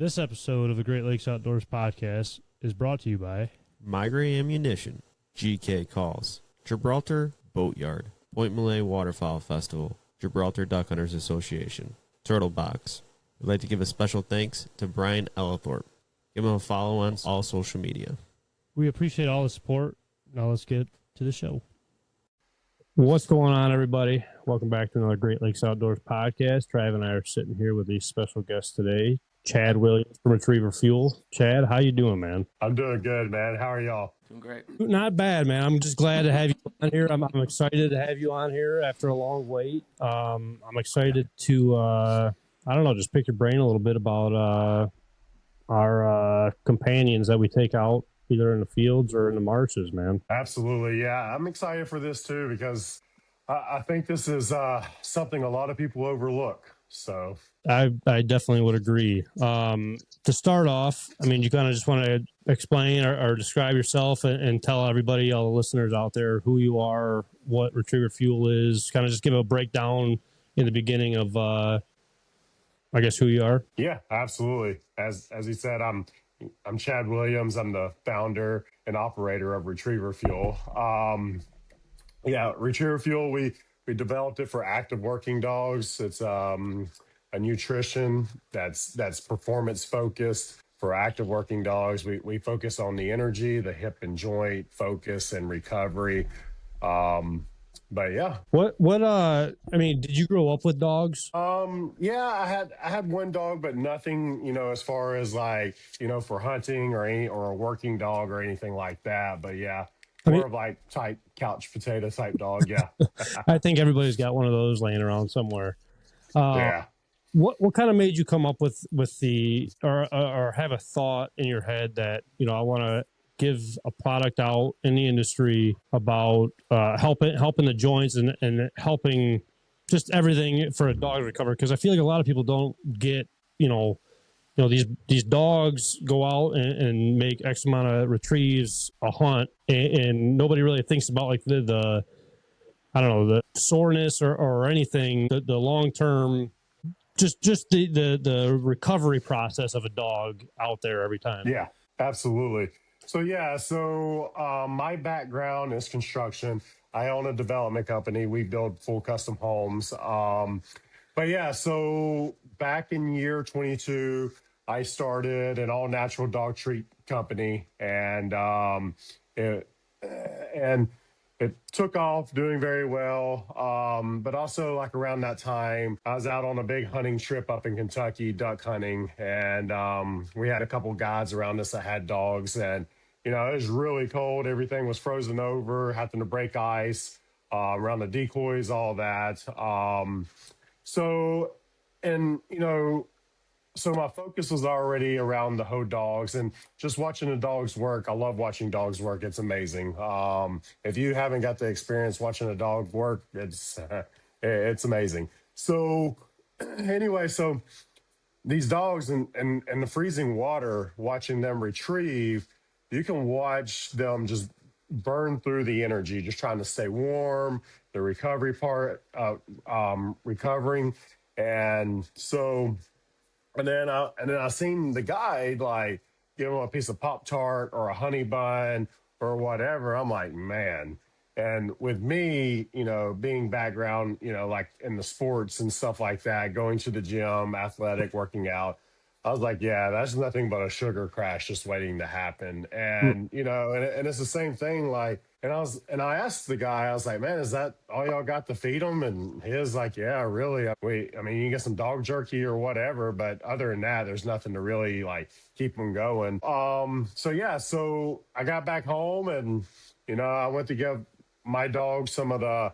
This episode of the Great Lakes Outdoors podcast is brought to you by Migrate Ammunition, GK Calls, Gibraltar Boatyard, Point Malay Waterfowl Festival, Gibraltar Duck Hunters Association, Turtle Box. We'd like to give a special thanks to Brian Ellithorpe. Give him a follow on all social media. We appreciate all the support. Now let's get to the show. What's going on, everybody? Welcome back to another Great Lakes Outdoors podcast. Trav and I are sitting here with a special guest today, Chad Williams from Retriever Fuel. Chad, how you doing, man? I'm doing good, man. How are y'all? Doing great. Not bad, man. I'm just glad to have you on here. I'm excited to have you on here after a long wait. I'm excited to, just pick your brain a little bit about our companions that we take out either in the fields or in the marshes, man. Absolutely. Yeah, I'm excited for this too because I think this is something a lot of people overlook. So I definitely would agree. To start off, I mean, you kind of just want to explain or describe yourself and tell everybody, all the listeners out there, who you are, what Retriever Fuel is, kind of just give a breakdown in the beginning of, I guess, who you are. yeah, absolutely. As you said, I'm Chad Williams. I'm the founder and operator of Retriever Fuel. Retriever Fuel, we developed it for active working dogs. It's a nutrition that's performance focused for active working dogs. We focus on the energy, the hip and joint focus and recovery. But yeah. I mean, did you grow up with dogs? I had one dog, but nothing, as far as like, for hunting or a working dog or anything like that. But yeah, more of like type couch potato type dog. Yeah. I think everybody's got one of those laying around somewhere. Yeah. What kind of made you come up with the or have a thought in your head that, I want to give a product out in the industry about helping the joints and helping just everything for a dog to recover? Because I feel like a lot of people don't get, these dogs go out and make X amount of retrieves a hunt, and nobody really thinks about like the soreness or anything, the long term. Just the recovery process of a dog out there every time. Yeah, absolutely. So my background is construction. I own a development company. We build full custom homes. So back in year 22, I started an all natural dog treat company, and it took off, doing very well. But also, like around that time, I was out on a big hunting trip up in Kentucky, duck hunting, and we had a couple guides around us that had dogs, and it was really cold. Everything was frozen over, having to break ice around the decoys, all that. So my focus was already around the hoe dogs and just watching the dogs work. I love watching dogs work. It's amazing. If you haven't got the experience watching a dog work, it's amazing. So anyway, so these dogs in the freezing water, watching them retrieve, you can watch them just burn through the energy, just trying to stay warm, the recovery part, recovering. And then I seen the guide like give him a piece of Pop-Tart or a honey bun or whatever. I'm like, man. And with me, being background, like in the sports and stuff like that, going to the gym, athletic, working out, I was like, yeah, that's nothing but a sugar crash just waiting to happen. And, and it's the same thing. Like, and I asked the guy, I was like, man, is that all y'all got to feed them? And he was like, yeah, really. You can get some dog jerky or whatever, but other than that, there's nothing to really like keep them going. So I got back home and, I went to give my dog some of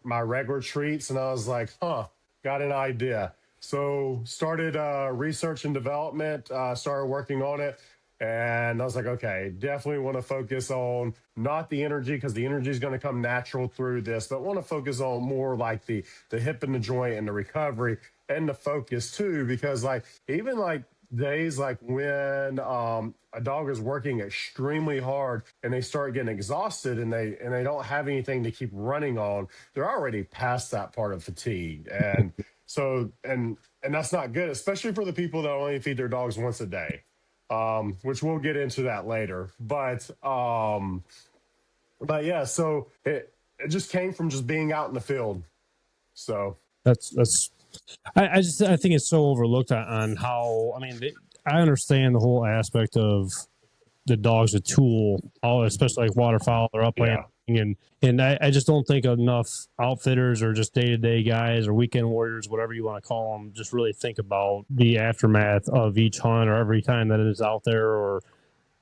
my regular treats. And I was like, got an idea. So started research and development, started working on it. And I was like, okay, definitely want to focus on not the energy, because the energy is going to come natural through this, but want to focus on more like the hip and the joint and the recovery and the focus too, because like even like days like when a dog is working extremely hard and they start getting exhausted and they don't have anything to keep running on, they're already past that part of fatigue. And So and that's not good, especially for the people that only feed their dogs once a day, which we'll get into that later. But yeah, so it just came from just being out in the field. So That's I think it's so overlooked on how, I mean, I understand the whole aspect of the dog's a tool, all especially like waterfowl or upland, yeah, and I just don't think enough outfitters or just day to day guys or weekend warriors, whatever you want to call them, just really think about the aftermath of each hunt or every time that it is out there. Or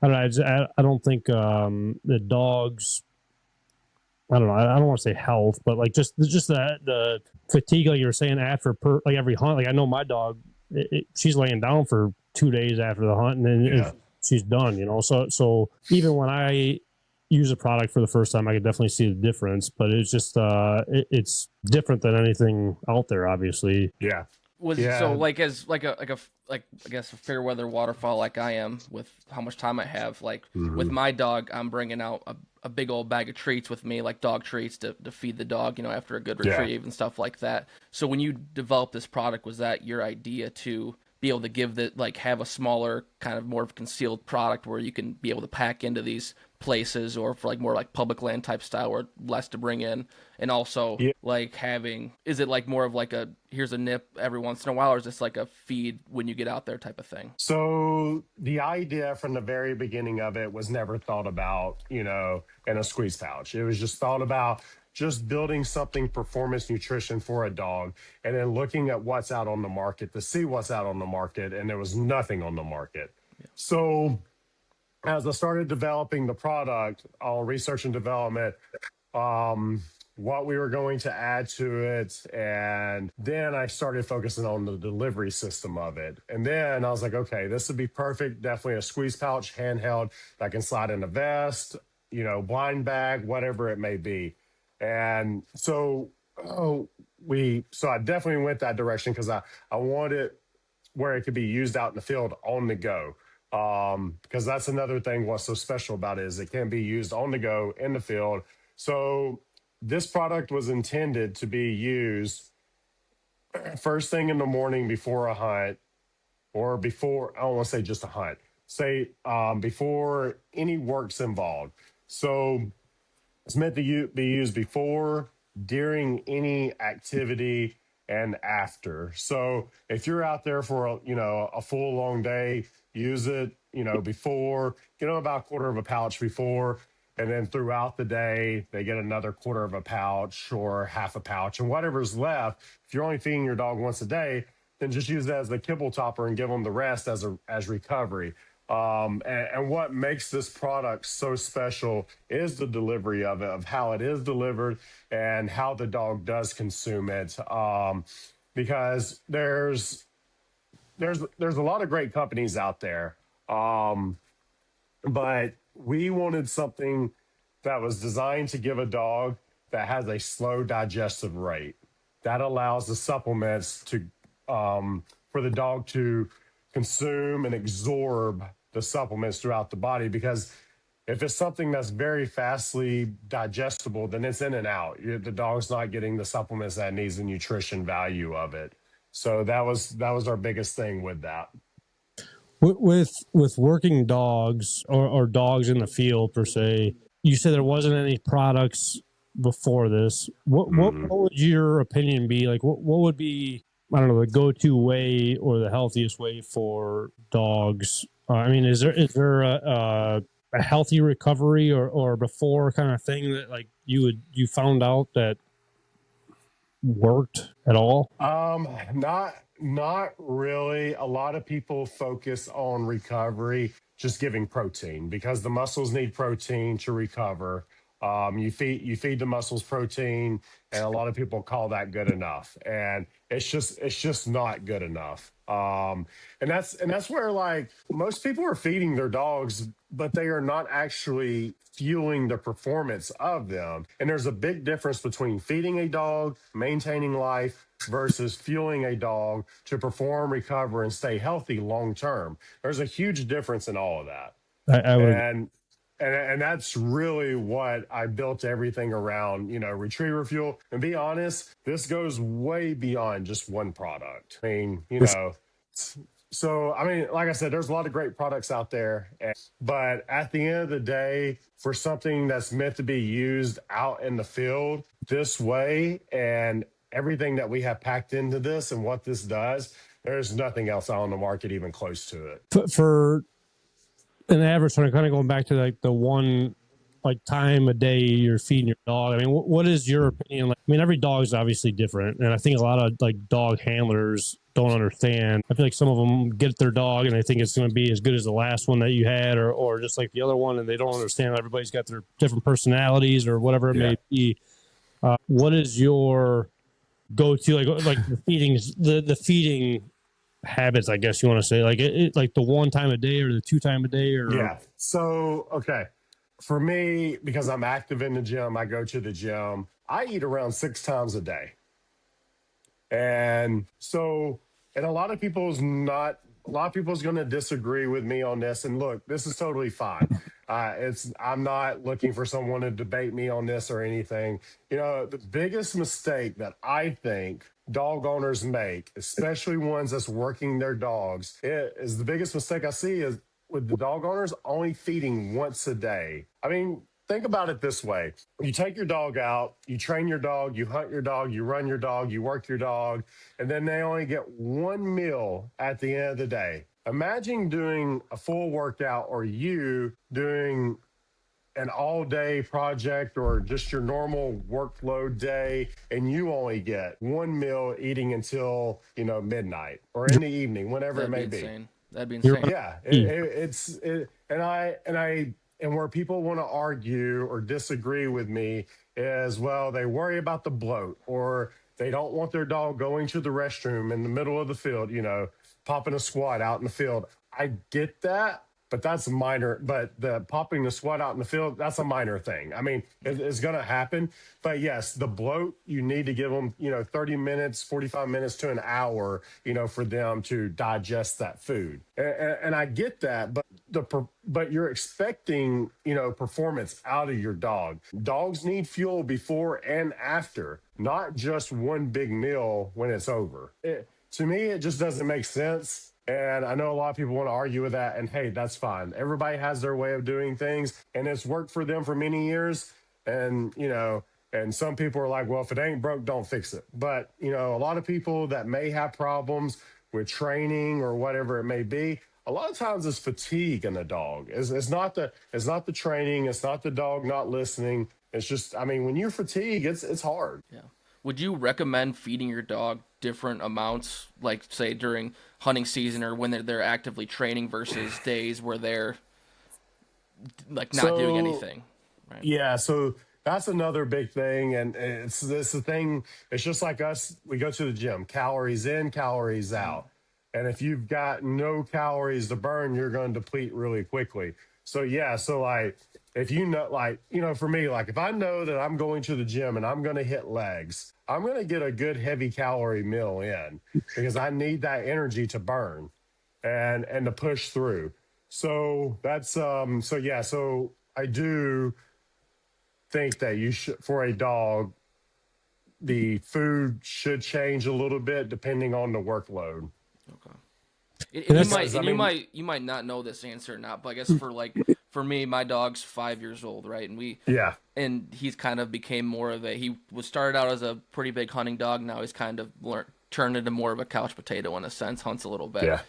I don't know, I don't think the dogs. I don't know. I don't want to say health, but like just the fatigue, like you were saying, after like every hunt. Like I know my dog, she's laying down for 2 days after the hunt, and then yeah. she's done. You know, so even when I use a product for the first time, I could definitely see the difference. But it's just it's different than anything out there, obviously. Yeah. Was so Yeah. like as like I guess a fair weather waterfowl like I am with how much time I have. Like with Mhm. my dog, I'm bringing out a big old bag of treats with me, like dog treats to feed the dog, you know, after a good Yeah. retrieve and stuff like that. So when you developed this product, was that your idea to be able to give that, like have a smaller kind of more of concealed product where you can be able to pack into these places, or for like more like public land type style or less to bring in? And also Yeah. like having, is it like more of like a here's a nip every once in a while, or is this like a feed when you get out there type of thing? So the idea from the very beginning of it was never thought about, in a squeeze pouch. It was just thought about just building something performance nutrition for a dog and then looking at what's out on the market to see what's out on the market. And there was nothing on the market. So as I started developing the product, all research and development, um, what we were going to add to it. And then I started focusing on the delivery system of it. And then I was like, okay, this would be perfect. Definitely a squeeze pouch, handheld that can slide in a vest, blind bag, whatever it may be. And so, so I definitely went that direction because I wanted where it could be used out in the field on the go. Because that's another thing. What's so special about it is it can be used on the go in the field. So this product was intended to be used first thing in the morning before a hunt, or before, I don't want to say just a hunt, say before any work's involved. So it's meant to be used before, during any activity, and after. So if you're out there for a full long day, use it. Before, about a quarter of a pouch before, and then throughout the day they get another quarter of a pouch or half a pouch, and whatever's left. If you're only feeding your dog once a day, then just use that as the kibble topper and give them the rest as recovery. And what makes this product so special is the delivery of it, of how it is delivered and how the dog does consume it. Because there's a lot of great companies out there, but we wanted something that was designed to give a dog that has a slow digestive rate that allows the supplements to for the dog to consume and absorb the supplements throughout the body. Because if it's something that's very fastly digestible, then it's in and out. The dog's not getting the supplements that it needs, the nutrition value of it. So that was our biggest thing with that. With working dogs or dogs in the field per se, you said there wasn't any products before this. Mhm. What would your opinion be? Like what would be, I don't know, the go-to way or the healthiest way for dogs? I mean, is there a healthy recovery or before kind of thing that like you found out that worked at all? Not really. A lot of people focus on recovery, just giving protein because the muscles need protein to recover. You feed the muscles protein, and a lot of people call that good enough, and it's just not good enough. And that's where, like, most people are feeding their dogs, but they are not actually fueling the performance of them. And there's a big difference between feeding a dog, maintaining life, versus fueling a dog to perform, recover, and stay healthy long term. There's a huge difference in all of that. I would agree. And and that's really what I built everything around, retriever fuel. And be honest, this goes way beyond just one product. I mean, so I mean, like I said, there's a lot of great products out there, but at the end of the day, for something that's meant to be used out in the field this way, and everything that we have packed into this and what this does, there's nothing else out on the market even close to it. For an average one, kind of going back to like the one like time a day you're feeding your dog. I mean, what is your opinion? Like, I mean, every dog is obviously different, and I think a lot of like dog handlers don't understand. I feel like some of them get their dog and they think it's going to be as good as the last one that you had, or just like the other one, and they don't understand everybody's got their different personalities or whatever it may be. What is your go-to like the feeding habits, I guess you want to say, like like the one time a day or the 2 time a day, or So okay, for me, because I'm active in the gym, I go to the gym, I eat around 6 times a day. And so, and a lot of people's going to disagree with me on this. And look, this is totally fine. I'm not looking for someone to debate me on this or anything. The biggest mistake that I think dog owners make, especially ones that's working their dogs, the biggest mistake I see is with the dog owners only feeding once a day. I mean, think about it this way. You take your dog out, you train your dog, you hunt your dog, you run your dog, you work your dog, and then they only get one meal at the end of the day. Imagine doing a full workout, or you doing an all-day project or just your normal workload day, and you only get one meal eating until, midnight or in the evening, whenever it may be. That'd be insane. Yeah, and where people want to argue or disagree with me is, well, they worry about the bloat, or they don't want their dog going to the restroom in the middle of the field, popping a squat out in the field. I get that, but that's minor. But the popping the squat out in the field, that's a minor thing. I mean, it's going to happen. But yes, the bloat, you need to give them, 30 minutes, 45 minutes to an hour, for them to digest that food. And I get that, but you're expecting, performance out of your dog. Dogs need fuel before and after, not just one big meal when it's over. To me, it just doesn't make sense. And I know a lot of people want to argue with that, and hey, that's fine. Everybody has their way of doing things, and it's worked for them for many years. And, and some people are like, well, if it ain't broke, don't fix it. But, a lot of people that may have problems with training or whatever it may be, a lot of times it's fatigue in the dog. It's not the training. It's not the dog not listening. It's just, I mean, when you're fatigued, it's hard. Yeah. Would you recommend feeding your dog different amounts, like say during hunting season or when they're actively training versus days where they're like not doing anything? Right? Yeah. So that's another big thing. And it's the thing. It's just like us. We go to the gym, calories in, calories out. And if you've got no calories to burn, you're going to deplete really quickly. So yeah. So like, if for me, like if I know that I'm going to the gym and I'm going to hit legs, I'm going to get a good heavy calorie meal in because I need that energy to burn and to push through. So that's, so I do think that you should, for a dog, the food should change a little bit depending on the workload. Okay. You might not know this answer or not, but I guess for me, my dog's 5 years old, right? And he's kind of became more of he was started out as a pretty big hunting dog. Now he's kind of turned into more of a couch potato in a sense, hunts a little bit. Yeah.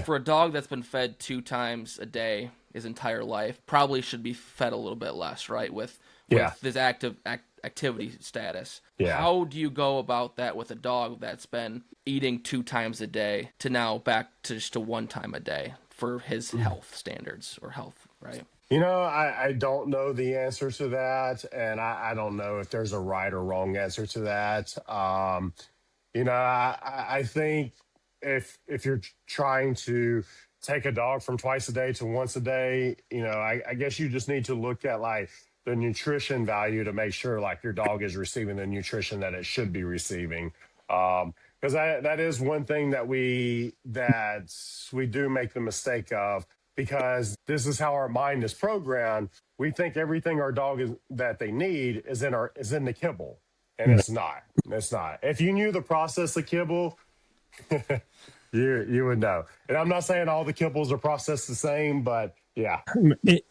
For a dog that's been fed 2 times a day his entire life, probably should be fed a little bit less, right? With this activity status. Yeah. How do you go about that with a dog that's been eating 2 times a day to now back to just 1 time a day for his health standards or health, right? I don't know the answer to that, and I don't know if there's a right or wrong answer to that. I think if you're trying to take a dog from twice a day to once a day, I guess you just need to look at like the nutrition value to make sure like your dog is receiving the nutrition that it should be receiving. Because that is one thing that we do make the mistake of. because this is how our mind is programmed. We think everything our dog is that they need is in the kibble, and Yeah. it's not. It's not. If you knew the process of kibble, you would know. And I'm not saying all the kibbles are processed the same, but yeah,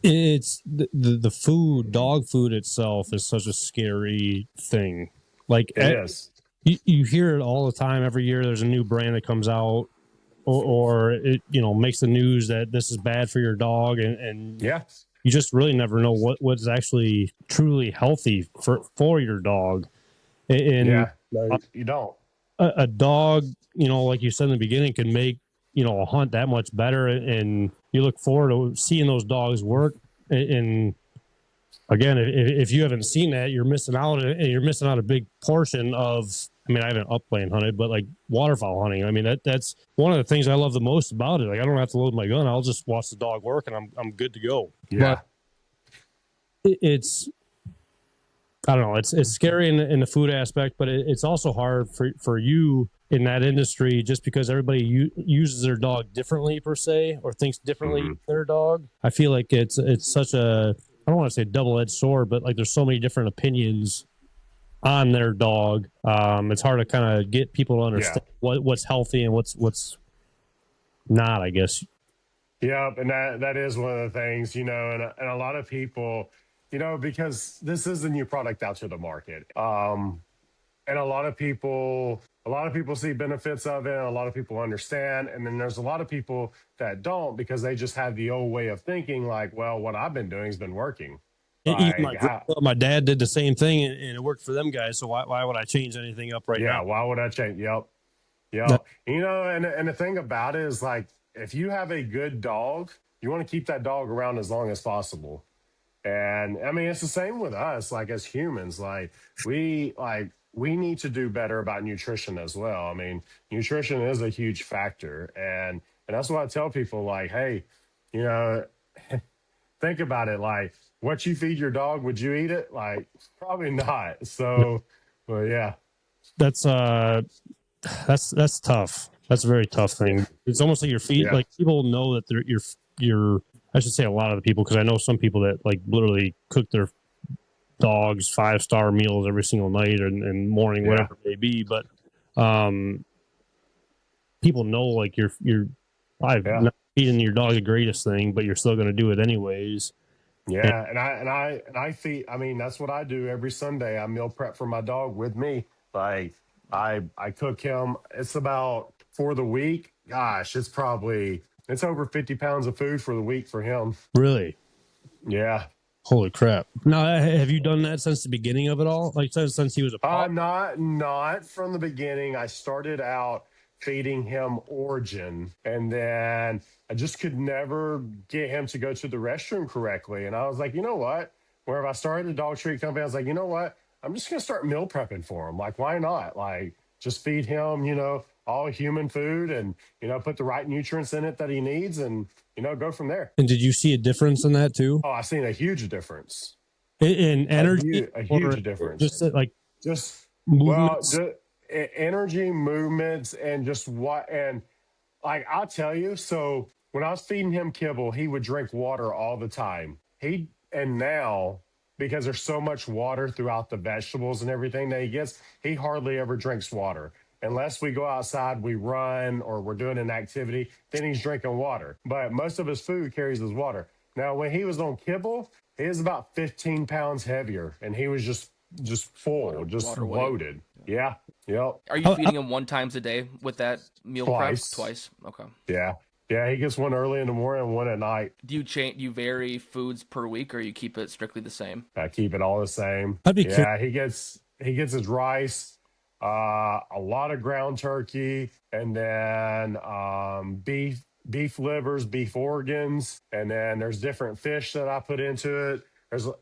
It's the food, dog food itself is such a scary thing. Like it is. you hear it all the time. Every year there's a new brand that comes out, or it makes the news that this is bad for your dog, and Yeah, you just really never know what's actually truly healthy for your dog. And yeah. No, you don't. a dog, like you said in the beginning, can make a hunt that much better, and you look forward to seeing those dogs work. And again, if you haven't seen that, you're missing out, and you're missing out a big portion of. I mean, I haven't upland hunted, but like waterfowl hunting. I mean, that's one of the things I love the most about it. Like, I don't have to load my gun; I'll just watch the dog work, and I'm good to go. Yeah, But it's I don't know. It's scary in the food aspect, but it's also hard for you in that industry just because everybody uses their dog differently per se, or thinks differently of their dog. I feel like it's such a, I don't want to say double-edged sword, but like there's so many different opinions on their dog. It's hard to kind of get people to understand what's healthy and what's not, I guess. yeah, and that is one of the things, and a lot of people, because this is a new product out to the market. And a lot of people see benefits of it, and a lot of people understand, and then there's a lot of people that don't because they just have the old way of thinking, like, well, what I've been doing has been working. Even Like, my dad did the same thing, and it worked for them guys. So why would I change anything up right yeah, now? why would I change? Yep. That- And the thing about it is, like, if you have a good dog, you want to keep that dog around as long as possible. And I mean, it's the same with us, like as humans, we need to do better about nutrition as well. I mean, nutrition is a huge factor. And that's why I tell people, like, hey, you know, think about it. Like, what you feed your dog, would you eat it? Like, probably not. So, well, yeah. that's tough. That's a very tough thing. It's almost like your feet. Yeah. Like people know that you're. I should say a lot of the people, because I know some people that like literally cook their dogs 5-star meals every single night and morning, Yeah. whatever it may be. But people know like you're probably Yeah. not feeding your dog the greatest thing, but you're still going to do it anyways. Yeah, and I feed. I mean, that's what I do every Sunday. I meal prep for my dog with me. Like I cook him. It's about for the week. Gosh, it's over 50 pounds of food for the week for him. Really? Yeah. Holy crap! Now, have you done that since the beginning of it all? Like since he was a pup? Not from the beginning. I started out feeding him Origin, and then I just could never get him to go to the restroom correctly. And I was like, you know what? Wherever I started the dog treat company, I was like, you know what? I'm just gonna start meal prepping for him. Like, why not? Like, just feed him, all human food, and put the right nutrients in it that he needs, and go from there. And did you see a difference in that too? Oh, I've seen a huge difference. In energy, A huge difference. Just like Just movements. energy, movements, and just what. And like, I'll tell you, so when I was feeding him kibble, he would drink water all the time. And now, because there's so much water throughout the vegetables and everything that he gets, he hardly ever drinks water. Unless we go outside, we run, or we're doing an activity, then he's drinking water. But most of his food carries his water. Now, when he was on kibble, he was about 15 pounds heavier, and he was just full, just water weight. loaded. Yeah. Yep. Are you feeding him one times a day with that meal Twice. prep? Twice. Okay. Yeah. Yeah. He gets one early in the morning and one at night. Do you vary foods per week, or you keep it strictly the same? I keep it all the same. I'd be Yeah. He gets his rice, a lot of ground turkey, and then beef livers, beef organs, and then there's different fish that I put into it.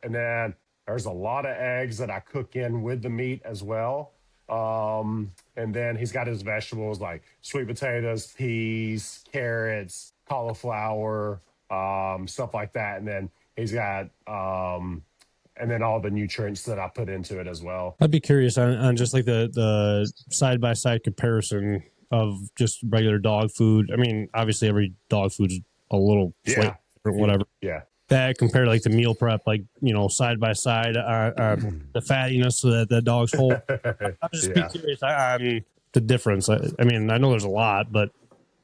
And then there's a lot of eggs that I cook in with the meat as well. And then he's got his vegetables like sweet potatoes, peas, carrots, cauliflower, stuff like that. And then he's got and then all the nutrients that I put into it as well. I'd be curious on just like the side-by-side comparison of just regular dog food. I mean, obviously every dog food's a little Yeah. or whatever. Yeah. That compared to like the meal prep, like, you know, side by side, the fattiness that the dogs hold. I'll just be Yeah. curious on the difference. I mean, I know there's a lot, but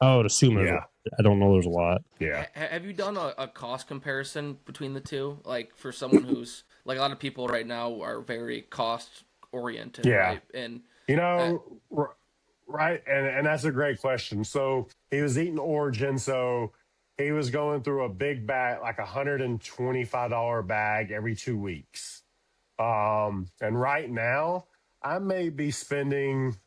I would assume there's. Yeah. I don't know there's a lot. Yeah. Have you done a cost comparison between the two? Like for someone who's like a lot of people right now are very cost oriented, Yeah. right? And You uh, know, right. And that's a great question. So he was eating Origin. So he was going through a big bag, like $125 bag every 2 weeks. And right now I may be spending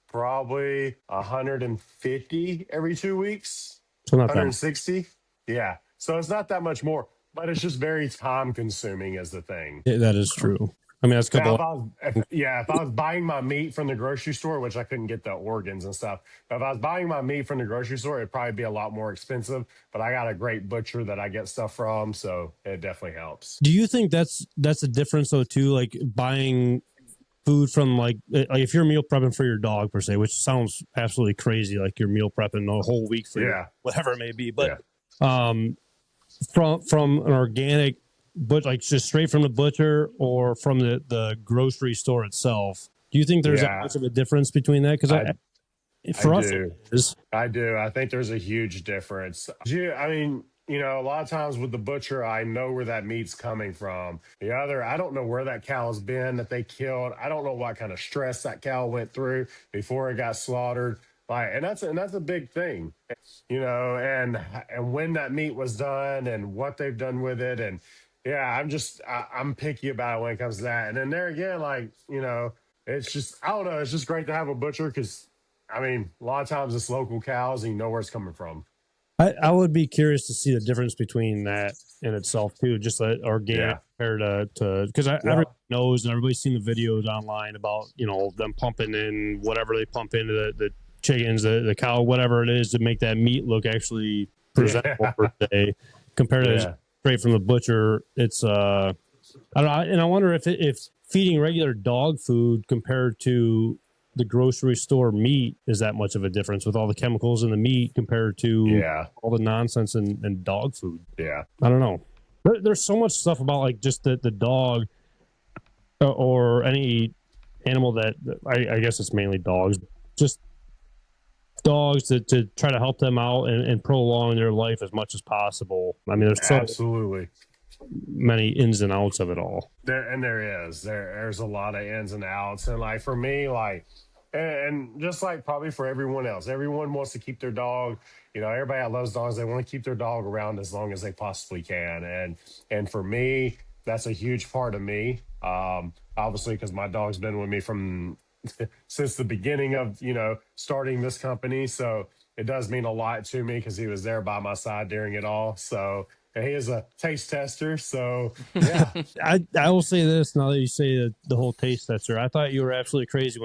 probably 150 every 2 weeks, So not that much. 160. Yeah. So it's not that much more, but it's just very time consuming is the thing. Yeah, that is true. I mean, that's a Now, couple. if I was buying my meat from the grocery store, which I couldn't get the organs and stuff, but if I was buying my meat from the grocery store, it'd probably be a lot more expensive. But I got a great butcher that I get stuff from, so it definitely helps. Do you think that's a difference though too? Like buying food from like if you're meal prepping for your dog per se, which sounds absolutely crazy, like you're meal prepping the whole week for Yeah. whatever it may be, but Yeah. from an organic, but like just straight from the butcher or from the grocery store itself. Do you think there's that Yeah. much of a difference between that? Because for I us, do. it is. I do. I think there's a huge difference. I mean, you know, a lot of times with the butcher, I know where that meat's coming from. The other, I don't know where that cow's been that they killed. I don't know what kind of stress that cow went through before it got slaughtered. Like, and that's a big thing, you know, and when that meat was done and what they've done with it. And yeah, I'm picky about it when it comes to that. And then there again, like, you know, it's just, I don't know, it's just great to have a butcher because I mean, a lot of times it's local cows and you know where it's coming from. I would be curious to see the difference between that in itself too, just like organic Yeah. compared to because everybody knows and everybody's seen the videos online about, you know, them pumping in whatever they pump into the chickens, the cow, whatever it is to make that meat look actually presentable per se. Compared to straight from the butcher, it's I don't know, and I wonder if feeding regular dog food compared to the grocery store meat is that much of a difference with all the chemicals in the meat compared to all the nonsense in dog food. Yeah. I don't know. There's so much stuff about like just the dog or any animal that I guess it's mainly dogs, just dogs to try to help them out and prolong their life as much as possible. I mean, there's so Absolutely. many ins and outs of it all. There's a lot of ins and outs. And like for me, like, and just like probably for everyone else, everyone wants to keep their dog, you know, everybody that loves dogs, they want to keep their dog around as long as they possibly can. And for me, that's a huge part of me. Obviously, because my dog's been with me from since the beginning of, you know, starting this company. So it does mean a lot to me because he was there by my side during it all. So and he is a taste tester. So yeah. I will say this now that you say the whole taste tester. I thought you were absolutely crazy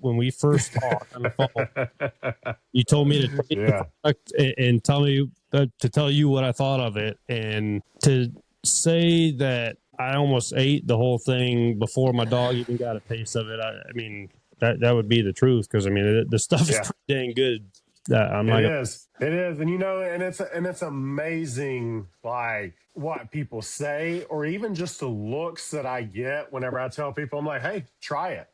when we first talked on the phone. You told me to taste the product and tell me to tell you what I thought of it, and to say that I almost ate the whole thing before my dog even got a taste of it. I mean that would be the truth because I mean the stuff is pretty dang good. It is, and you know, and it's amazing, like what people say, or even just the looks that I get whenever I tell people, I'm like, hey, try it.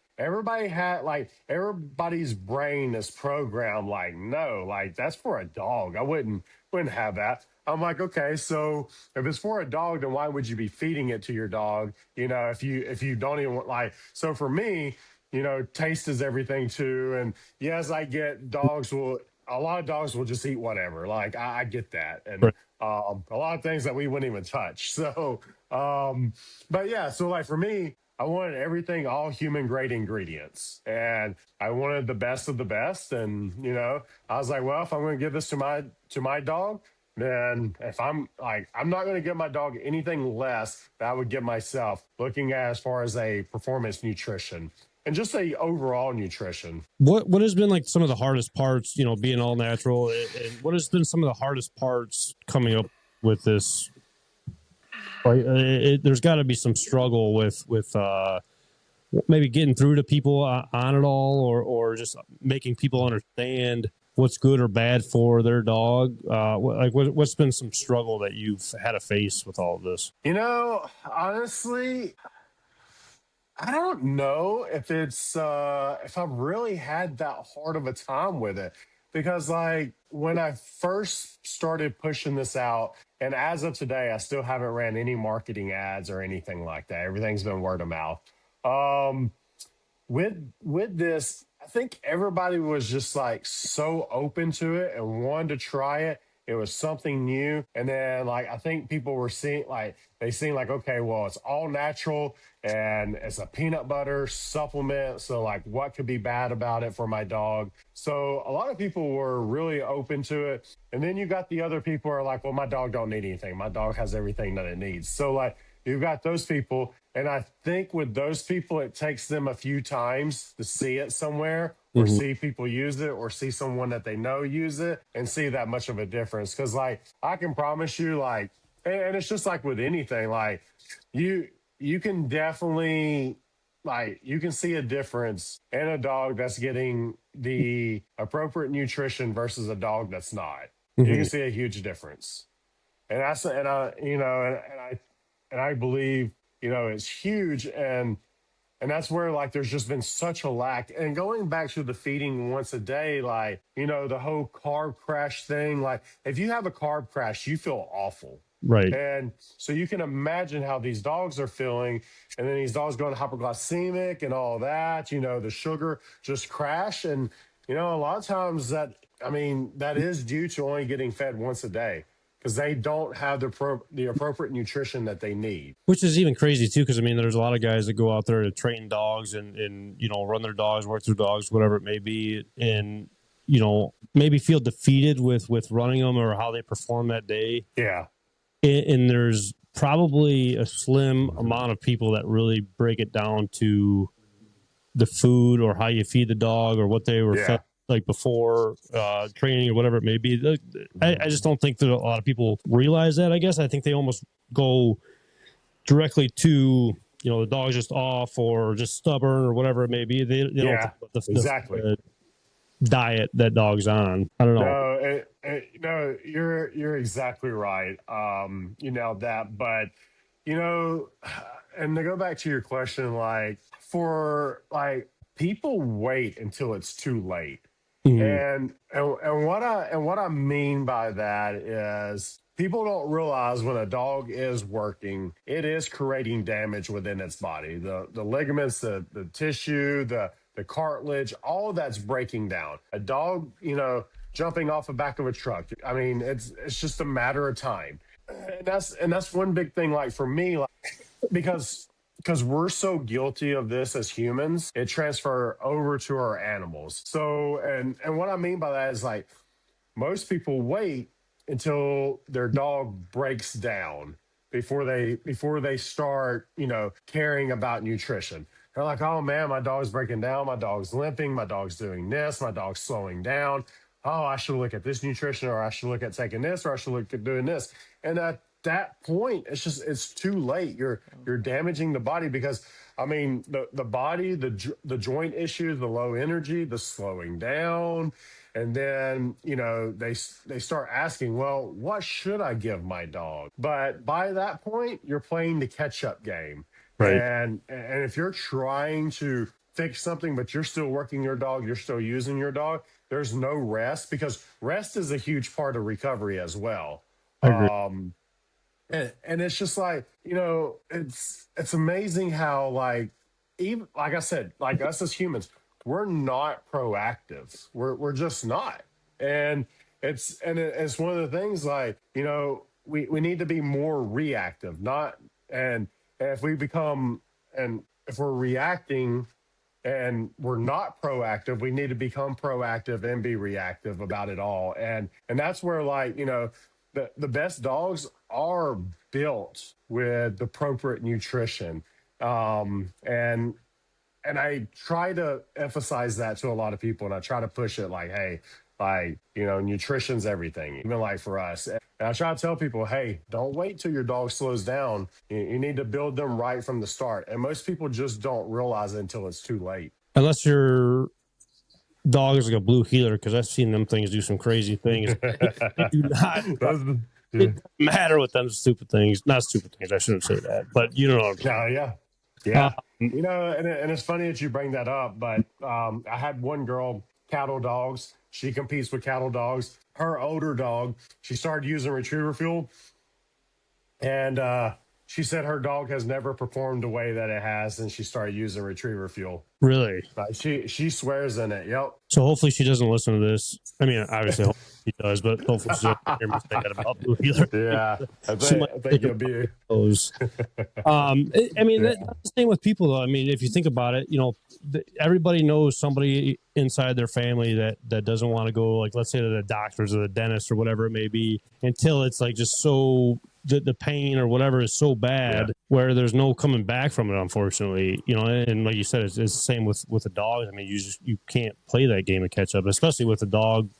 Everybody's brain is programmed like, no, like that's for a dog. I wouldn't have that. I'm like, okay, so if it's for a dog, then why would you be feeding it to your dog? You know, if you don't even want, like, so for me, you know, taste is everything too. And yes, I get a lot of dogs will just eat whatever. Like I get that. And a lot of things that we wouldn't even touch. So, but yeah, so like for me, I wanted everything, all human grade ingredients. And I wanted the best of the best. And, you know, I was like, well, if I'm going to give this to my dog, then if I'm not going to give my dog anything less than I would give myself, looking at as far as a performance nutrition and just a overall nutrition. What has been like some of the hardest parts, you know, being all natural, and what has been some of the hardest parts coming up with this? Like, there's got to be some struggle with maybe getting through to people on it all, or just making people understand what's good or bad for their dog? What's been some struggle that you've had to face with all of this? Honestly, I don't know if it's if I've really had that hard of a time with it, because like when I first started pushing this out, and as of today I still haven't ran any marketing ads or anything like that. Everything's been word of mouth. Um with this, I think everybody was just like so open to it and wanted to try it. It was something new. And then like I think people were seeing like they seen like, okay, well, it's all natural and it's a peanut butter supplement. So like what could be bad about it for my dog? So a lot of people were really open to it. And then you got the other people who are like, well, my dog don't need anything. My dog has everything that it needs. So like you've got those people. And I think with those people, it takes them a few times to see it somewhere or Mm-hmm. see people use it or see someone that they know use it and see that much of a difference. Cause like I can promise you, like, and it's just like with anything, like you you can definitely like you can see a difference in a dog that's getting the appropriate nutrition versus a dog that's not. You Mm-hmm. can see a huge difference. And that's and I you know and I believe it's huge. And that's where like there's just been such a lack. And going back to the feeding once a day, like the whole carb crash thing, like if you have a carb crash you feel awful. Right. And so you can imagine how these dogs are feeling. And then these dogs going hypoglycemic and all that, the sugar just crash. And a lot of times that is due to only getting fed once a day because they don't have the appropriate nutrition that they need. Which is even crazy too, because I mean, there's a lot of guys that go out there to train dogs and run their dogs, work their dogs, whatever it may be, and maybe feel defeated with running them or how they perform that day. Yeah. And there's probably a slim amount of people that really break it down to the food or how you feed the dog or what they were Yeah. fed like before training or whatever it may be. I just don't think that a lot of people realize that. I guess I think they almost go directly to the dog's just off or just stubborn or whatever it may be. They don't Yeah. think about Exactly. the diet that dog's on. I don't know. No, you're exactly right. You nailed that. But you know, and to go back to your question, like for like people wait until it's too late. Mhm. And what I mean by that is people don't realize when a dog is working, it is creating damage within its body. The ligaments, the tissue, the cartilage, all of that's breaking down. A dog, jumping off the back of a truck. I mean, it's just a matter of time. And that's one big thing, like for me, like because we're so guilty of this as humans, it transfer over to our animals. So and what I mean by that is like most people wait until their dog breaks down before they start, caring about nutrition. They're like, oh man, my dog's breaking down, my dog's limping, my dog's doing this, my dog's slowing down. Oh, I should look at this nutrition, or I should look at taking this, or I should look at doing this. And at that point, it's too late. You're damaging the body because I mean the body, the joint issues, the low energy, the slowing down, and then they start asking, well, what should I give my dog? But by that point, you're playing the catch up game. Right. And if you're trying to fix something, but you're still working your dog, you're still using your dog, there's no rest because rest is a huge part of recovery as well. I agree. And it's just like, it's amazing how like even like I said, like us as humans, we're not proactive. We're just not. And it's one of the things like, we need to be more reactive, not and if we become and if we're reacting and we're not proactive, we need to become proactive and be reactive about it all. And that's where like the best dogs are built with the appropriate nutrition. And I try to emphasize that to a lot of people, and I try to push it like, hey, like nutrition's everything, even like for us. And I try to tell people, hey, don't wait till your dog slows down. You need to build them right from the start. And most people just don't realize it until it's too late. Unless you're dog is like a blue heeler, because I've seen them things do some crazy things. They do not. Those- yeah. It doesn't matter with them stupid things. Not stupid things. I shouldn't say that, but you know what I'm saying. Yeah, yeah. Um, You know, and it's funny that you bring that up, but I had one girl, cattle dogs. She competes with cattle dogs. Her older dog, she started using retriever fuel, and she said her dog has never performed the way that it has since she started using retriever fuel. really. She swears in it. Yep. So hopefully she doesn't listen to this. I mean, obviously hope she does, but hopefully she doesn't hear me say that about blue heeler. Yeah, She might I think think you'll about be. those. I mean, that's the same with people, though. I mean, if you think about it, everybody knows somebody inside their family that doesn't want to go, like, let's say, to the doctors or the dentist or whatever it may be, until it's like just so the pain or whatever is so bad where there's no coming back from it, unfortunately. And like you said, it's the same with a dog. I mean, you can't play that game of catch up, especially with a dog.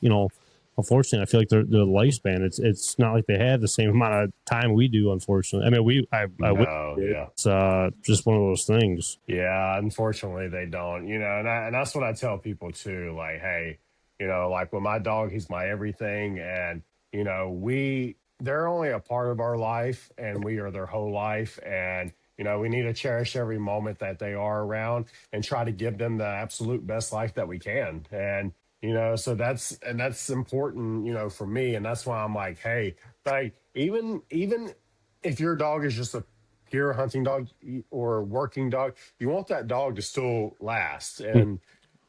Unfortunately, I feel like their lifespan, it's not like they have the same amount of time we do. Unfortunately, I mean, I No, wish yeah. it's just one of those things. Yeah, unfortunately they don't. And that's what I tell people too. Like, hey, like with my dog, he's my everything, and they're only a part of our life, and we are their whole life, and we need to cherish every moment that they are around and try to give them the absolute best life that we can. And so that's important, for me, and that's why I'm like, hey, like even if your dog is just a pure hunting dog or working dog, you want that dog to still last. And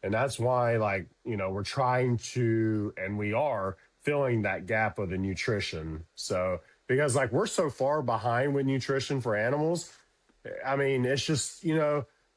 that's why, like, we're trying to, and we are filling that gap of the nutrition. So because, like, we're so far behind with nutrition for animals. I mean, it's just,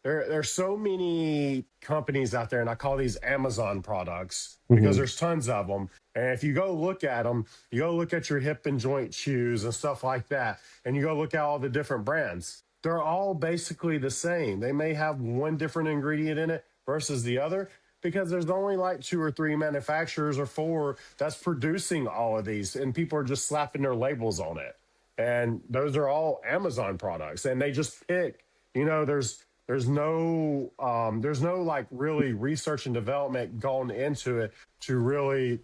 there's so many companies out there, and I call these Amazon products because there's tons of them. And if you go look at them, you go look at your hip and joint chews and stuff like that, and you go look at all the different brands. They're all basically the same. They may have one different ingredient in it versus the other, because there's only like 2 or 3 manufacturers or 4 that's producing all of these, and people are just slapping their labels on it. And those are all Amazon products, and they just pick. There's no like really research and development going into it to really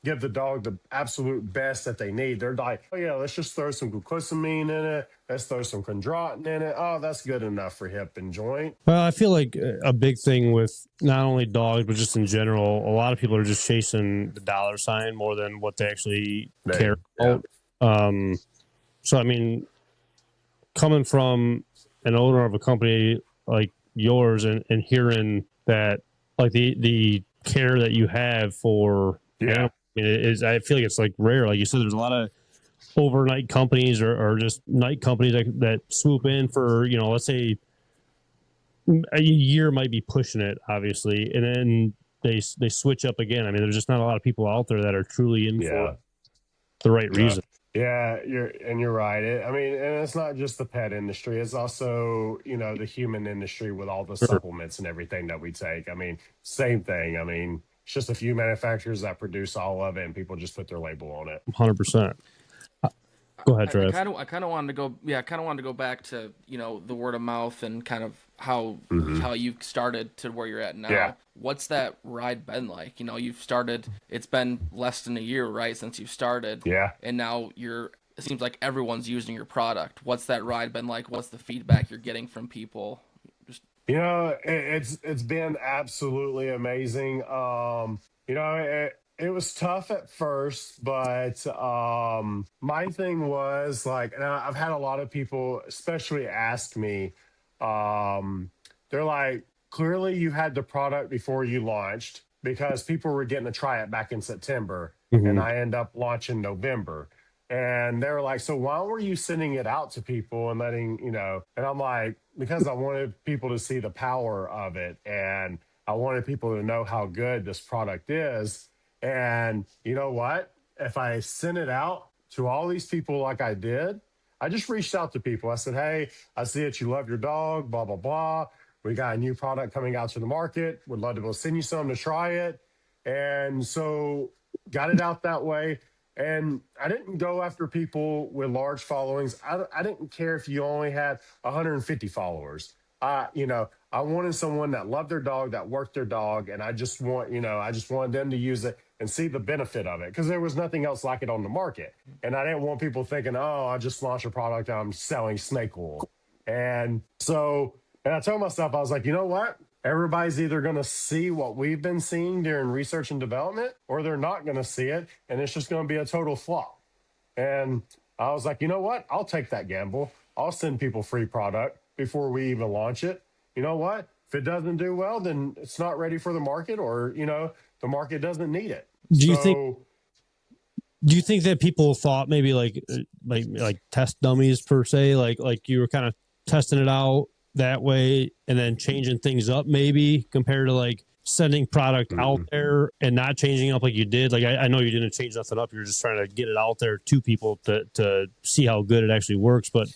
give the dog the absolute best that they need. They're like, oh yeah, let's just throw some glucosamine in it. Let's throw some chondroitin in it. Oh, that's good enough for hip and joint. Well, I feel like a big thing with not only dogs, but just in general, a lot of people are just chasing the dollar sign more than what they actually care about. So, I mean, coming from an owner of a company like yours and hearing that, like, the care that you have for animals, I feel like it's like rare. Like you said, there's a lot of overnight companies or just night companies that swoop in for, let's say a year might be pushing it, obviously, and then they switch up again. I mean, there's just not a lot of people out there that are truly in for the right reason. Yeah, you're right. I mean, and it's not just the pet industry; it's also the human industry with all the supplements and everything that we take. I mean, same thing. I mean, it's just a few manufacturers that produce all of it, and people just put their label on it. 100%. Go ahead, Trev. I kind of wanted to go. Yeah, I kind of wanted to go back to the word of mouth and kind of how you started to where you're at now. Yeah. What's that ride been like? You've started. It's been less than a year, right, since you started. Yeah. And now it seems like everyone's using your product. What's that ride been like? What's the feedback you're getting from people? Just It's been absolutely amazing. It was tough at first, but my thing was like, and I've had a lot of people, especially ask me, they're like, clearly you had the product before you launched, because people were getting to try it back in September, and I end up launching November. And they were like, so why were you sending it out to people and letting, and I'm like, because I wanted people to see the power of it. And I wanted people to know how good this product is. And you know what? If I sent it out to all these people like I did, I just reached out to people. I said, hey, I see that you love your dog, blah, blah, blah. We got a new product coming out to the market. Would love to go send you some to try it. And so got it out that way. And I didn't go after people with large followings. I didn't care if you only had 150 followers. I wanted someone that loved their dog, that worked their dog, and I just wanted them to use it and see the benefit of it because there was nothing else like it on the market. And I didn't want people thinking, oh, I just launched a product, I'm selling snake oil. And so, and I told myself, I was like, you know what? Everybody's either going to see what we've been seeing during research and development, or they're not going to see it, and it's just going to be a total flop. And I was like, you know what? I'll take that gamble. I'll send people free product before we even launch it. You know what? If it doesn't do well, then it's not ready for the market, or the market doesn't need it. Do you So think? Do you think that people thought maybe like test dummies per se, like you were kind of testing it out that way and then changing things up maybe compared to like sending product out there and not changing up like you did? Like I know you didn't change nothing up. You were just trying to get it out there to people to see how good it actually works. But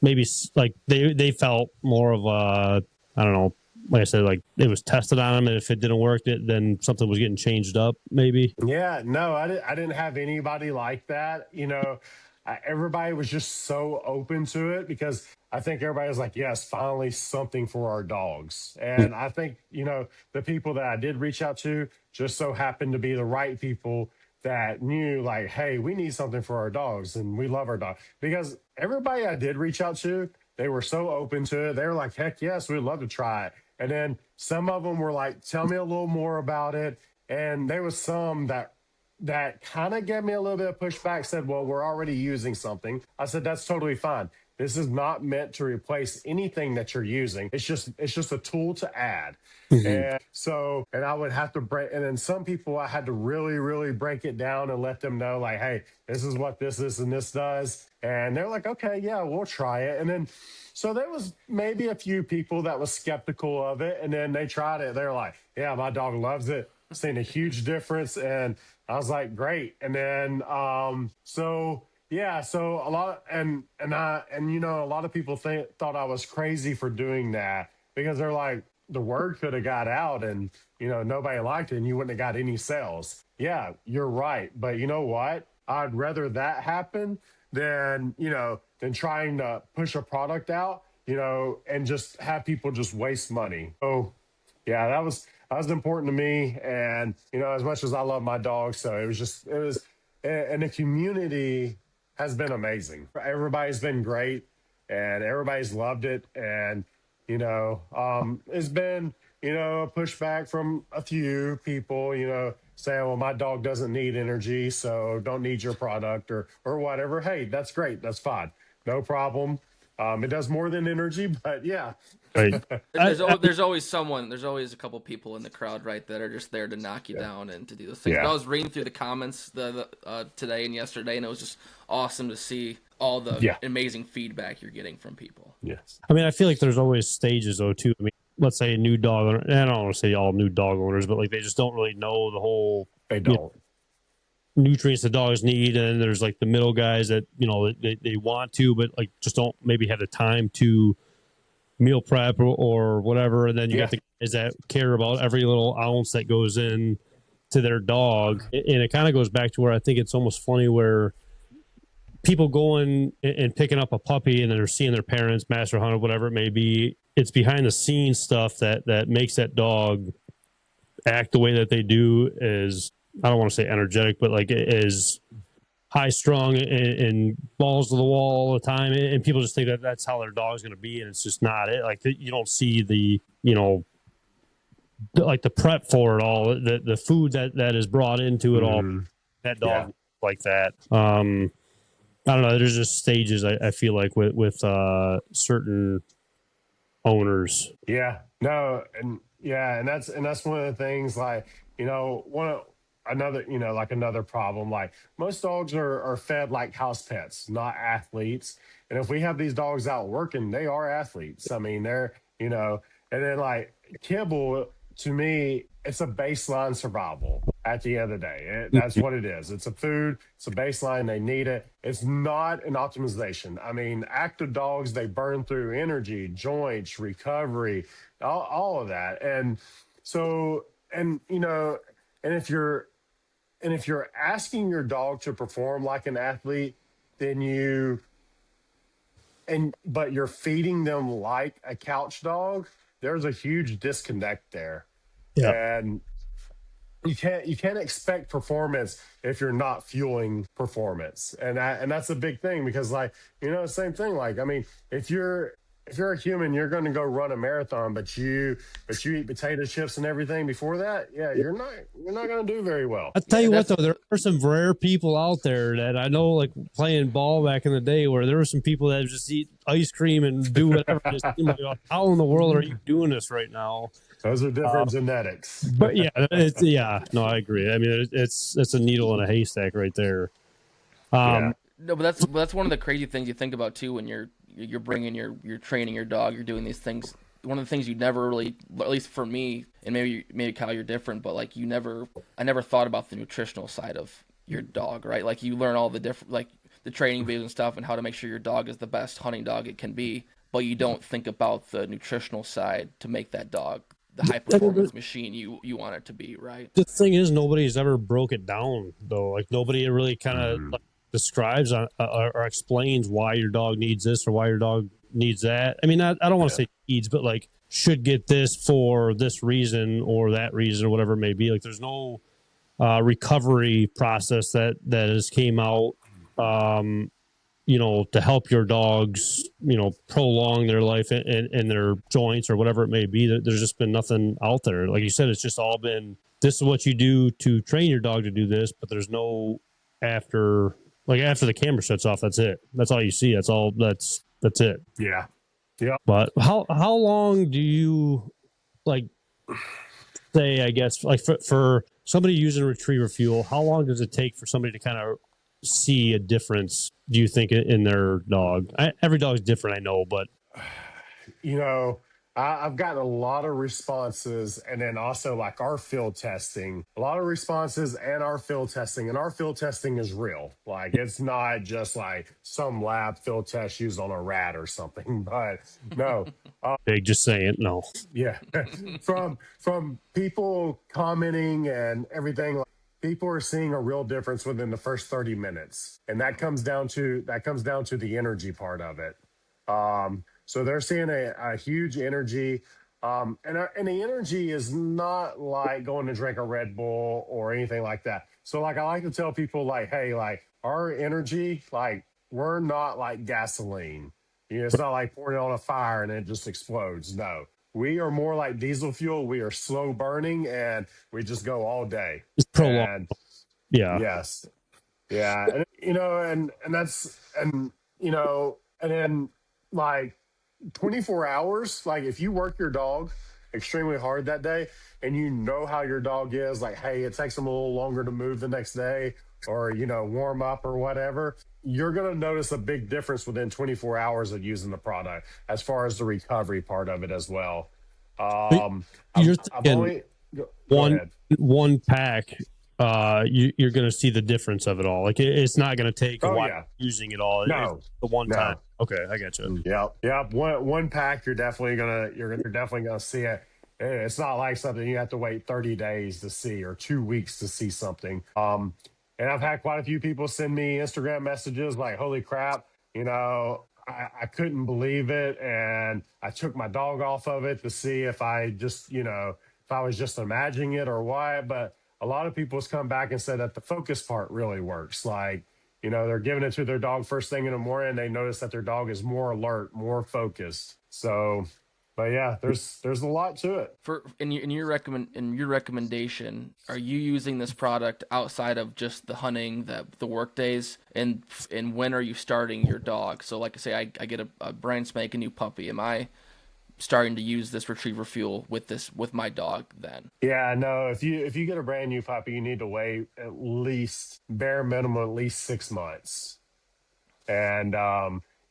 maybe like they felt more of a, I don't know, like I said, like it was tested on them, and if it didn't work, then something was getting changed up maybe. yeah, no, I didn't have anybody like that. Everybody was just so open to it because I think everybody was like, yes, finally something for our dogs. And I think, the people that I did reach out to just so happened to be the right people that knew like, hey, we need something for our dogs and we love our dog. Because everybody I did reach out to, they were so open to it. They were like, heck yes, we'd love to try it. And then some of them were like, tell me a little more about it. And there was some that kind of gave me a little bit of pushback, said, well, we're already using something. I said, that's totally fine. This is not meant to replace anything that you're using. It's just a tool to add. And so, and I would have to break, and then some people I had to really, really break it down and let them know like, hey, this is what this is and this does. And they're like, okay, yeah, we'll try it. And then, so there was maybe a few people that was skeptical of it. And then they tried it. They're like, yeah, my dog loves it. I've seen a huge difference. And I was like, great. And then, so yeah, so a lot, and a lot of people thought I was crazy for doing that because they're like, the word could have got out and, nobody liked it and you wouldn't have got any sales. Yeah, you're right. But you know what? I'd rather that happen than trying to push a product out, and just have people just waste money. So yeah, that was important to me. And, as much as I love my dog, so and the community has been amazing. Everybody's been great and everybody's loved it. And, it's been, pushback from a few people, saying, well, my dog doesn't need energy, so don't need your product or whatever. Hey, that's great. That's fine. No problem. It does more than energy, but yeah. Right. There's always someone. There's always a couple people in the crowd, right, that are just there to knock you down and to do those things. Yeah. But I was reading through the comments today and yesterday, and it was just awesome to see all the amazing feedback you're getting from people. Yes. I mean, I feel like there's always stages though too. I mean, let's say a new dog owner, and I don't want to say all new dog owners, but like they just don't really know the whole They don't. nutrients the dogs need, and there's like the middle guys that they want to, but like just don't maybe have the time to meal prep or whatever. And then you got the guys that care about every little ounce that goes in to their dog, and it kind of goes back to where I think it's almost funny where people going and picking up a puppy and then they're seeing their parents master hunt or whatever it may be. It's behind the scenes stuff that makes that dog act the way that they do. Is, I don't want to say energetic, but like is high strung and balls to the wall all the time. And people just think that that's how their dog's going to be. And it's just not it. Like you don't see the, like the prep for it all, the food that is brought into it all. That dog like that. I don't know. There's just stages I feel like with certain owners. Yeah, no, and that's one of the things. Like, another problem. Like most dogs are fed like house pets, not athletes. And if we have these dogs out working, they are athletes. I mean, they're and then like kibble, to me, it's a baseline survival at the end of the day. That's what it is. It's a food. It's a baseline. They need it. It's not an optimization. I mean, active dogs, they burn through energy, joints, recovery, all of that. And so, and if you're asking your dog to perform like an athlete, then but you're feeding them like a couch dog, there's a huge disconnect there. Yeah. And you can't expect performance if you're not fueling performance, and that's a big thing, because like, same thing, like, I mean, if you're a human, you're going to go run a marathon, but you eat potato chips and everything before that, yeah, you're not going to do very well. I'll tell Yeah, you what, that's though, there are some rare people out there that I know, like playing ball back in the day, where there were some people that just eat ice cream and do whatever. Just seemed like, how in the world are you doing this right now? Those are different genetics. But yeah, no, I agree. I mean, it's a needle in a haystack right there. Yeah. no, but that's one of the crazy things you think about too when you're bringing you're training your dog, you're doing these things. One of the things you never really, at least for me, and maybe Kyle, you're different, but like I never thought about the nutritional side of your dog, right? Like you learn all the different, like the training videos and stuff, and how to make sure your dog is the best hunting dog it can be, but you don't think about the nutritional side to make that dog the high I mean, performance machine you want it to be, right? the thing is, nobody's ever broke it down though. Like nobody really kind of Mhm. like, describes or explains why your dog needs this or why your dog needs that. I mean, I don't want to Yeah. say needs, but like should get this for this reason or that reason or whatever it may be. Like there's no recovery process that has came out. To help your dogs, prolong their life and their joints or whatever it may be. There's just been nothing out there. Like you said, it's just all been, this is what you do to train your dog to do this, but there's no after, like after the camera shuts off, that's it. That's all you see. That's it. Yeah. Yeah. But how long do you like say, I guess, like for somebody using retriever fuel, how long does it take for somebody to kind of see a difference, do you think, in their dog? Every dog's different, I know, but you know, I've gotten a lot of responses, and then also like our field testing, a lot of responses and our field testing, and our field testing is real. Like it's not just like some lab field test used on a rat or something, but no, big, just saying, no. yeah, from people commenting and everything, like, people are seeing a real difference within the first 30 minutes, and that comes down to the energy part of it. So they're seeing a huge energy. And the energy is not like going to drink a Red Bull or anything like that. So like I like to tell people, like, hey, like our energy, like we're not like gasoline. It's not like pouring it on a fire and it just explodes. No. We are more like diesel fuel. We are slow burning and we just go all day. It's prolonged. And Yeah. yes. Yeah. And then like 24 hours, like if you work your dog extremely hard that day and you know how your dog is, like, hey, it takes them a little longer to move the next day, or warm up or whatever, you're going to notice a big difference within 24 hours of using the product, as far as the recovery part of it as well. But um you're I've thinking only go one ahead. one pack, you're going to see the difference of it all. Like it's not going to take a Oh while yeah. using it all. It's No. the one time. No. Okay, I got you. Yep, yep. One pack, you're definitely gonna see it. It's not like something you have to wait 30 days to see or 2 weeks to see something. And I've had quite a few people send me Instagram messages like, "Holy crap, I couldn't believe it," and I took my dog off of it to see if I was just imagining it or what. But a lot of people's come back and said that the focus part really works. Like, they're giving it to their dog first thing in the morning. They notice that their dog is more alert, more focused. So, but yeah, there's a lot to it. For in your recommendation, are you using this product outside of just the hunting, the work days, and when are you starting your dog? So like I say, I get a brand spanking new puppy. Am I starting to use this retriever fuel with my dog then? Yeah, no, if you get a brand new puppy, you need to wait at least bare minimum at least 6 months. And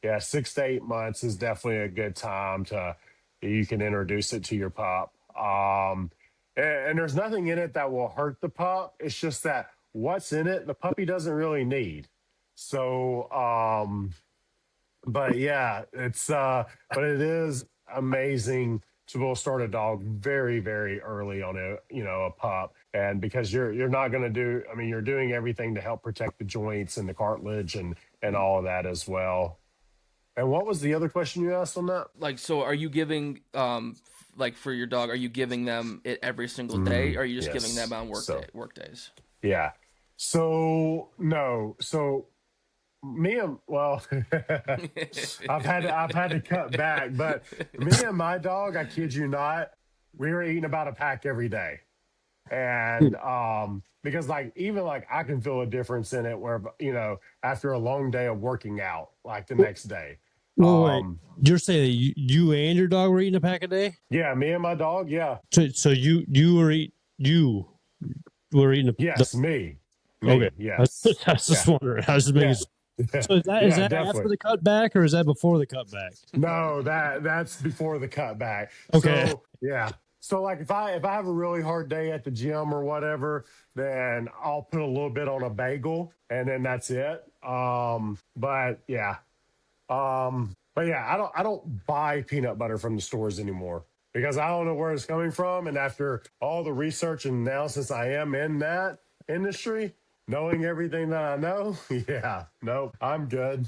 yeah, 6 to 8 months is definitely a good time to you can introduce it to your pup. And there's nothing in it that will hurt the pup. It's just that what's in it, the puppy doesn't really need. So, but yeah, but it is amazing to be able to start a dog very, very early on a pup. And because you're not going to I mean, you're doing everything to help protect the joints and the cartilage and all of that as well. And what was the other question you asked on that? Like, so are you giving, like for your dog, are you giving them it every single day, or are you just giving them Yes. on So work days? yeah. So no. So me and well, I've had to cut back, but me and my dog, I kid you not, we were eating about a pack every day. And because like even like I can feel a difference in it where after a long day of working out like the next day. Well, wait, um you're saying that you and your dog were eating a pack a day? yeah, me and my dog, yeah. So you were eating Yes, me. okay. Yes. I was Yeah. just wondering. I was just making. Yeah. So is Yeah, that after definitely. the cutback or is that before the cutback? No, that's before the cutback. Okay. So yeah. So like if I have a really hard day at the gym or whatever, then I'll put a little bit on a bagel and then that's it. But yeah, I don't buy peanut butter from the stores anymore because I don't know where it's coming from. And after all the research and now since I am in that industry, knowing everything that I know, yeah, nope, I'm good.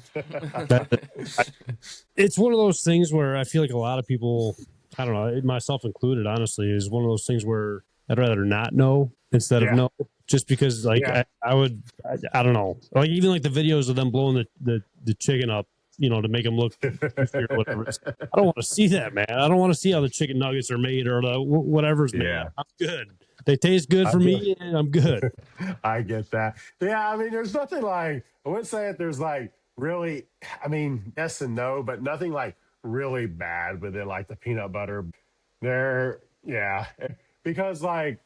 It's one of those things where I feel like a lot of people, I don't know, myself included, honestly, is one of those things where I'd rather not know instead of Yeah, know, just because like yeah. I don't know, like even like the videos of them blowing the chicken up, to make them look juicy or whatever. I don't want to see that, man. I don't want to see how the chicken nuggets are made or whatever's made. Yeah. I'm good. They taste good I for do. me, and I'm good. I get that. Yeah, I mean, there's nothing like, I wouldn't say that there's like really, I mean, yes and no, but nothing like really bad with it, like the peanut butter. Yeah, because like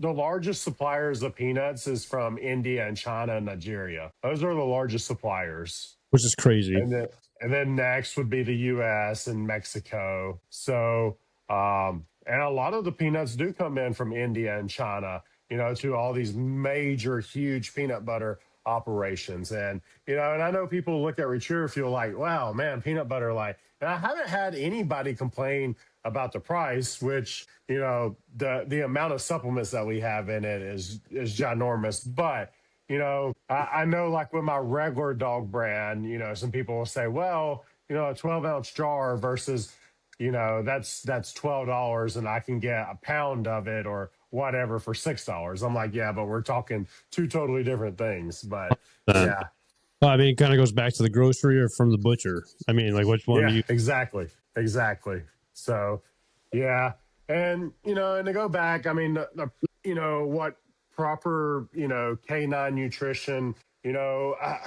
the largest suppliers of peanuts is from India and China and Nigeria. Those are the largest suppliers. Which is crazy. And then next would be the US and Mexico. So and a lot of the peanuts do come in from India and China, to all these major, huge peanut butter operations. And I know people look at Retriever Fuel like, wow, man, peanut butter, like, and I haven't had anybody complain about the price, which, the amount of supplements that we have in it is ginormous. But I know like with my regular dog brand, some people will say, well, a 12-ounce jar versus, that's $12 and I can get a pound of it or whatever for $6. I'm like, yeah, but we're talking two totally different things. But yeah, Well, I mean, it kind of goes back to the grocery or from the butcher. I mean, like which one do yeah, you? exactly. Exactly. So yeah. And to go back, I mean, what proper, canine nutrition, I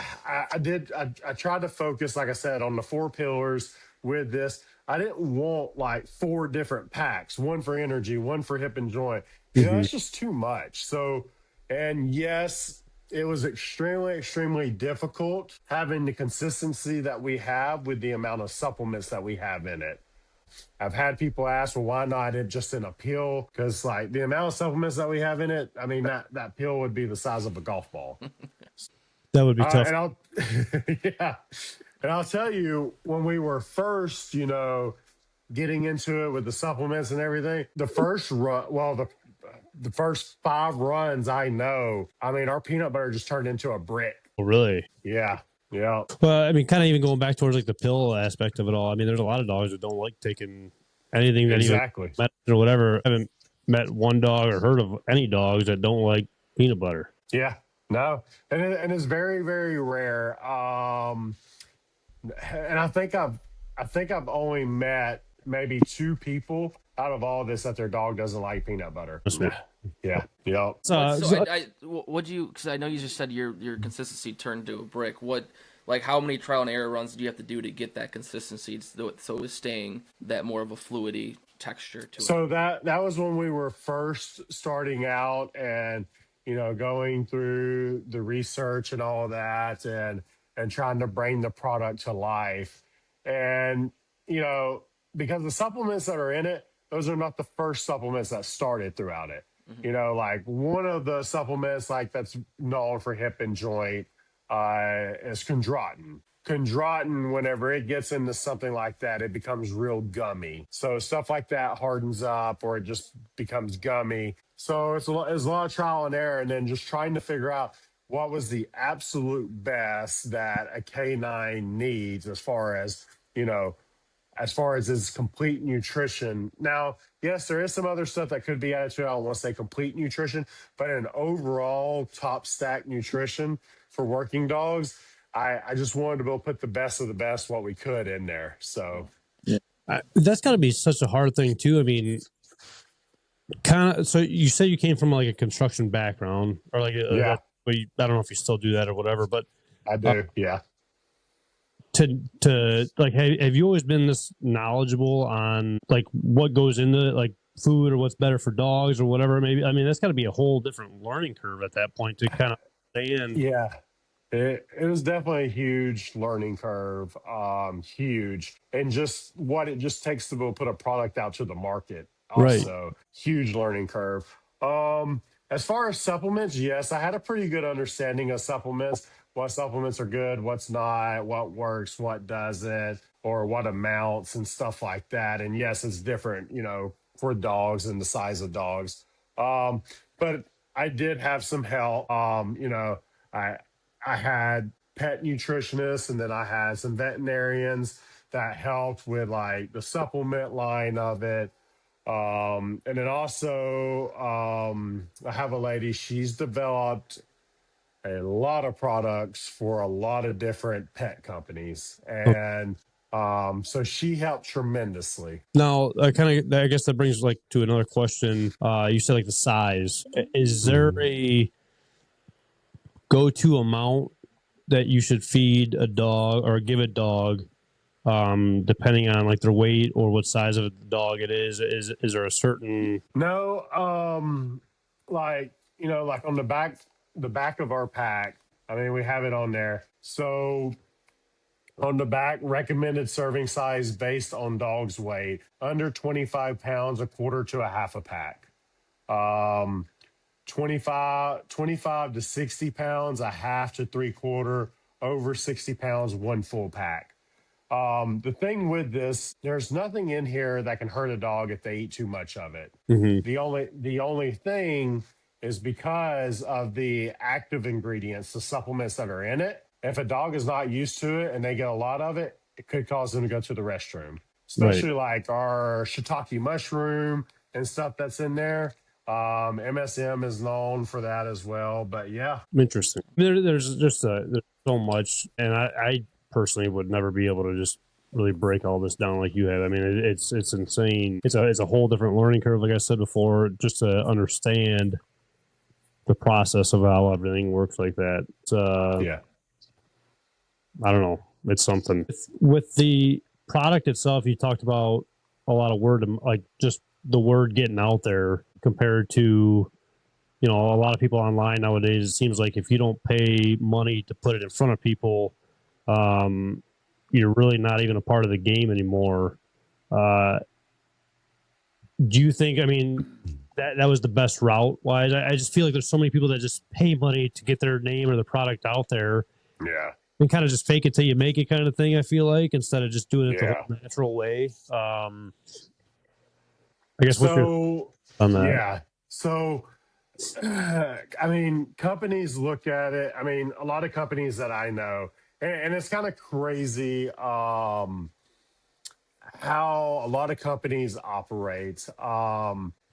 tried to focus, like I said, on the four pillars with this. I didn't want like four different packs, one for energy, one for hip and joint. Mhm. It's just too much. So, and yes, it was extremely, extremely difficult having the consistency that we have with the amount of supplements that we have in it. I've had people ask, well, why not it just in a pill? Because like the amount of supplements that we have in it, I mean that pill would be the size of a golf ball. That would be tough. And I'll yeah, and I'll tell you when we were first, getting into it with the supplements and everything, the first run, well, the first 5 runs, I mean, our peanut butter just turned into a brick. Oh, really? Yeah, yeah, Well, I mean, kind of even going back towards like the pill aspect of it all. I mean, there's a lot of dogs that don't like taking anything that even exactly. medicine or whatever. I haven't met one dog or heard of any dogs that don't like peanut butter. Yeah, no, and it's very, very rare. And I think I've only met maybe 2 people out of all this that their dog doesn't like peanut butter. Trust me. Yeah, yep. What'd you? Because I know you just said your consistency turned to a brick. Like how many trial and error runs do you have to do to get that consistency so it's staying that more of a fluidy texture to it? So that was when we were first starting out and going through the research and all of that and trying to bring the product to life. And because the supplements that are in it, those are not the first supplements that started throughout it. Like one of the supplements like that's known for hip and joint is chondroitin. Chondroitin, whenever it gets into something like that, it becomes real gummy. So stuff like that hardens up or it just becomes gummy. So it's a lot of trial and error, and then just trying to figure out what was the absolute best that a canine needs as far as as far as its complete nutrition. Now, yes, there is some other stuff that could be added to it. I don't want to say complete nutrition, but an overall top stack nutrition for working dogs. I just wanted to be able to put the best of the best what we could in there. So that's got to be such a hard thing too. I mean, kind of. So you say you came from like a construction background, or like yeah, I don't know if you still do that or whatever, but I do. Yeah. To like, have you always been this knowledgeable on like what goes into like food or what's better for dogs or whatever? Maybe I mean that's got to be a whole different learning curve at that point to kind of understand. Yeah. It was definitely a huge learning curve, huge, and just what it just takes to be able to put a product out to the market. Right. Also, huge learning curve. As far as supplements, yes, I had a pretty good understanding of supplements. What supplements are good, what's not, what works, what doesn't, or what amounts and stuff like that. And yes, it's different, for dogs and the size of dogs. But I did have some help. I I had pet nutritionists and then I had some veterinarians that helped with like the supplement line of it. And then also, I have a lady, she's developed a lot of products for a lot of different pet companies. And so she helped tremendously. Now, I guess that brings like to another question. You said like the size. Is there a go-to amount that you should feed a dog or give a dog, depending on like their weight or what size of a dog it is? Is there a certain? No, like like on the back of our pack. I mean, we have it on there. So on the back, recommended serving size based on dog's weight: under 25 pounds, a quarter to a half a pack. Um, 25 to 60 pounds, a half to three quarter. Over 60 pounds, one full pack. The thing with this, there's nothing in here that can hurt a dog if they eat too much of it. Mm-hmm. The only thing is because of the active ingredients, the supplements that are in it. If a dog is not used to it and they get a lot of it, it could cause them to go to the restroom. Especially like our shiitake mushroom and stuff that's in there. MSM is known for that as well. But yeah, Interesting. There's so much, and I personally would never be able to just really break all this down like you have. I mean, it's insane. It's a whole different learning curve, like I said before, just to understand the process of how everything works like that. yeah. I don't know. It's something. With the product itself, you talked about a lot of word, like just the word getting out there compared to, a lot of people online nowadays. It seems like if you don't pay money to put it in front of people, you're really not even a part of the game anymore. Do you think, I mean, that was the best route wise? I just feel like there's so many people that just pay money to get their name or the product out there. Yeah. And kind of just fake it till you make it kind of thing, I feel like, instead of just doing it Yeah. the natural way. I guess So, on that. yeah. So, I mean, companies look at it. I mean, a lot of companies that I know, and it's kind of crazy how a lot of companies operate.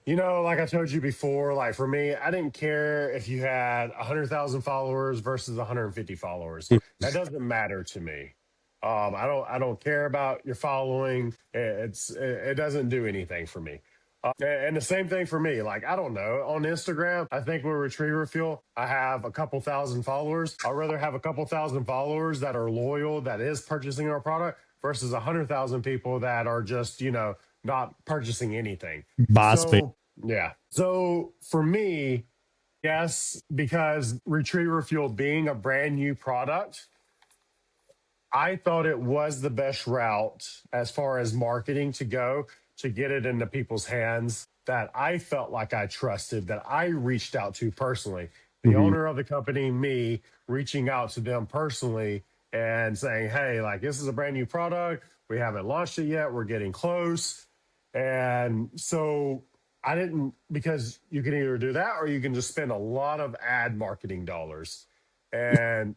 Like I told you before, like for me, I didn't care if you had 100,000 followers versus 150 followers. That doesn't matter to me. I don't care about your following. It doesn't do anything for me. And the same thing for me. Like, I don't know. On Instagram, I think with Retriever Fuel, I have a couple thousand followers. I'd rather have a couple thousand followers that are loyal, that is purchasing our product, versus 100,000 people that are just, not purchasing anything. So, yeah. So for me, yes, because Retriever Fuel being a brand new product, I thought it was the best route as far as marketing to go to get it into people's hands that I felt like I trusted, that I reached out to personally. The owner of the company, me, reaching out to them personally and saying, hey, like, this is a brand new product. We haven't launched it yet. We're getting close. And so I didn't, because you can either do that or you can just spend a lot of ad marketing dollars. And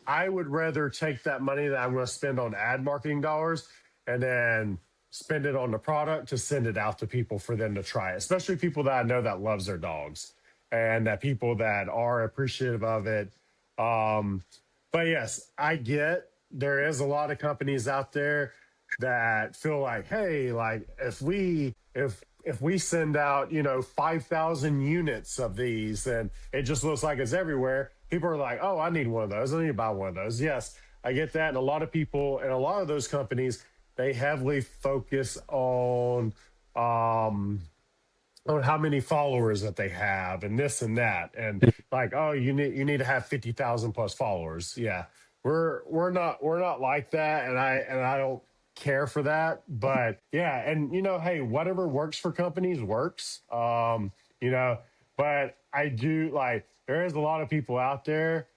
I would rather take that money that I'm going to spend on ad marketing dollars and then spend it on the product to send it out to people for them to try it, especially people that I know that loves their dogs and that people that are appreciative of it. Um, but yes, I get there is a lot of companies out there that feel like, hey, like if we send out, 5,000 units of these and it just looks like it's everywhere, people are like, oh, I need one of those. I need to buy one of those. Yes, I get that. And a lot of people and a lot of those companies, they heavily focus um, on how many followers that they have and this and that, and like, oh, you need to have 50,000 plus followers. Yeah, we're not like that, and I don't care for that. But yeah, and hey, whatever works for companies works. You know, but I do like there is a lot of people out there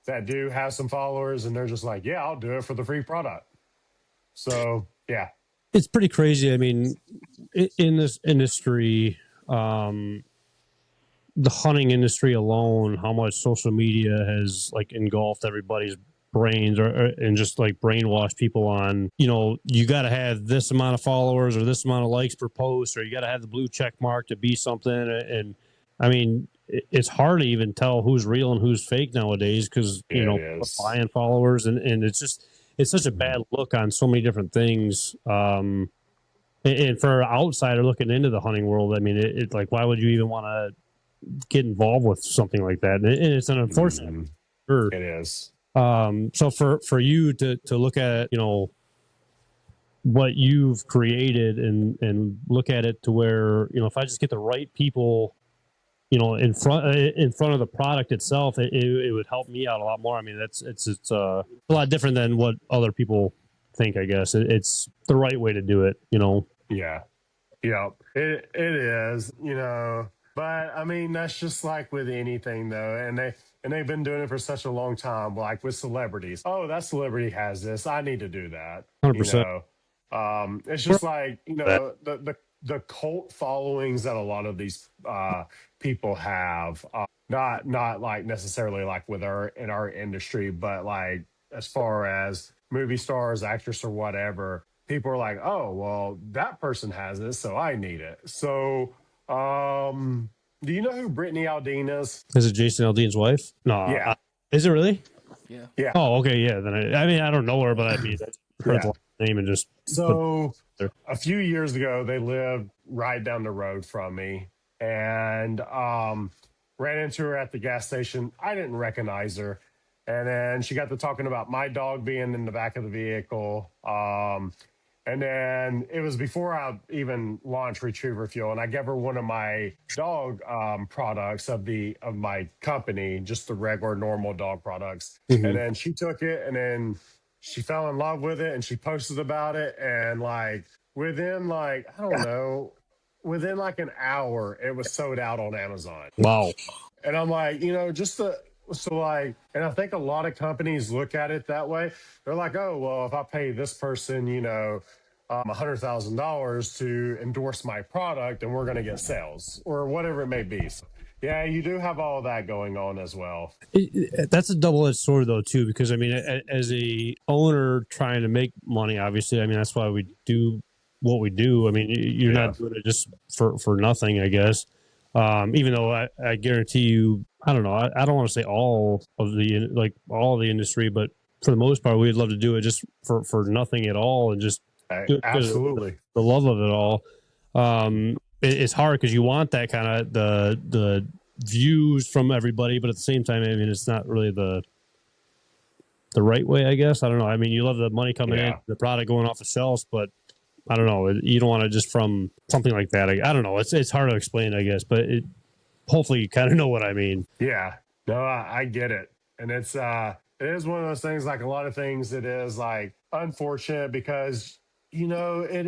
that do have some followers, and they're just like, yeah, I'll do it for the free product. So yeah, It's pretty crazy. I mean, in this industry, the hunting industry alone, how much social media has like engulfed everybody's brains and just like brainwash people on, you got to have this amount of followers or this amount of likes per post, or you got to have the blue check mark to be something. And I mean, it's hard to even tell who's real and who's fake nowadays because, it is. buying followers and it's such a bad look on so many different things. And for an outsider looking into the hunting world, I mean, it's like, why would you even want to get involved with something like that? And it's an unfortunate. Mhm. Sure. It is. So for you to look at, what you've created and look at it to where, if I just get the right people, in front of the product itself, it would help me out a lot more. I mean, it's a lot different than what other people think, I guess. It's the right way to do it, Yeah. Yeah. It is, but I mean, that's just like with anything though. And they've been doing it for such a long time, like with celebrities. Oh, that celebrity has this. I need to do that. 100%. It's just like, That. the cult followings that a lot of these people have, not like necessarily like with our in our industry, but like as far as movie stars, actors, or whatever, people are like, oh, well, that person has this, so I need it. So, do you know who Brittany Aldean is? Is it Jason Aldean's wife? No. Yeah, Is it really? Yeah. yeah, Oh, okay. Yeah. Then I mean, I don't know her, but I mean, I heard yeah. the name and just. So a few years ago, they lived right down the road from me, and ran into her at the gas station. I didn't recognize her, and then she got to talking about my dog being in the back of the vehicle. And then it was before I even launched Retriever Fuel, and I gave her one of my dog products of my company, just the regular normal dog products. Mhm. And then she took it, and then she fell in love with it, and she posted about it, and like within like I don't know, within like an hour, it was sold out on Amazon. Wow. And I'm like, so like, and I think a lot of companies look at it that way. They're like, oh, well, if I pay this person, $100,000 to endorse my product, and we're going to get sales or whatever it may be. So, yeah, you do have all that going on as well. That's a double-edged sword, though, too, because I mean, as a owner trying to make money, obviously, I mean, that's why we do what we do. I mean, you're not doing it just for nothing, I guess. Even though I guarantee you, I don't know, I don't want to say all of the industry, but for the most part, we'd love to do it just for nothing at all and just do it Absolutely. the love of it all. It's hard because you want that kind of the views from everybody, but at the same time, I mean, it's not really the right way, I guess. I don't know. I mean, you love the money coming in, the product going off the shelves, but I don't know. You don't want to just from something like that. I don't know. It's hard to explain, I guess, but hopefully you kind of know what I mean. Yeah. No, I get it. And it is one of those things, like a lot of things, it is like unfortunate because, it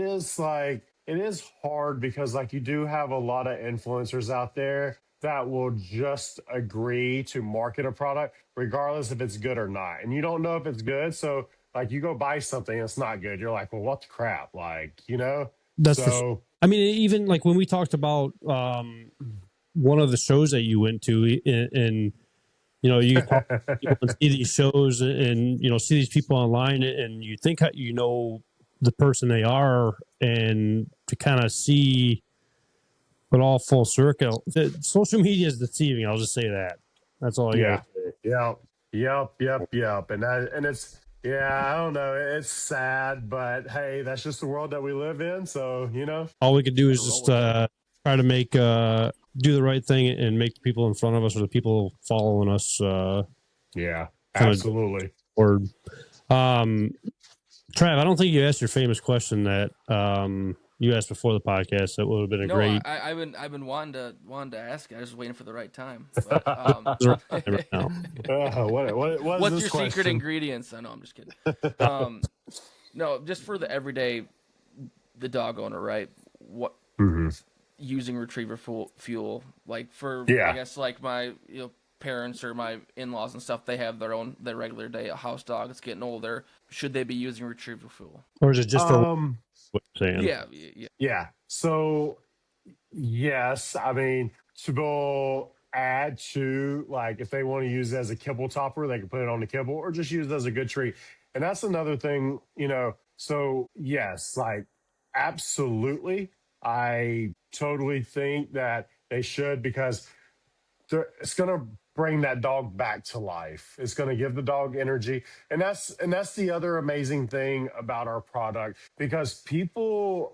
is hard because like you do have a lot of influencers out there that will just agree to market a product regardless if it's good or not. And you don't know if it's good. So like you go buy something and it's not good. You're like, well, what the crap? Like, That's for sure. I mean, even like when we talked about one of the shows that you went to and you talk to people and see these shows and see these people online and you think the person they are, and to kind of see it all full circle. Social media is deceiving. I'll just say that. That's all I got Yeah. to say. Yep. And it's, yeah, I don't know. It's sad, but hey, that's just the world that we live in. So, All we could do is Gotta roll just with it. try to make do the right thing and make the people in front of us or the people following us yeah, kind of absolutely. forward. Trav, I don't think you asked your famous question that you asked before the podcast. That would have been a No, great I've been wanting to ask it. I was just waiting for the right time. But right now. What is what's this your secret question? ingredients? I know, I'm just kidding. No, just for the dog owner, right? What Hmm. using retriever fuel, like for I Yeah. guess like my parents or my in-laws and stuff, they have their regular day. A house dog that's getting older, should they be using retriever fuel? Or is it just for Um, what you're saying? Yeah. yeah. So yes, I mean, to add to, like, if they want to use it as a kibble topper, they can put it on the kibble or just use it as a good treat. And that's another thing, So yes, like, absolutely, I totally think that they should, because it's going to bring that dog back to life. It's going to give the dog energy, and that's the other amazing thing about our product, because people,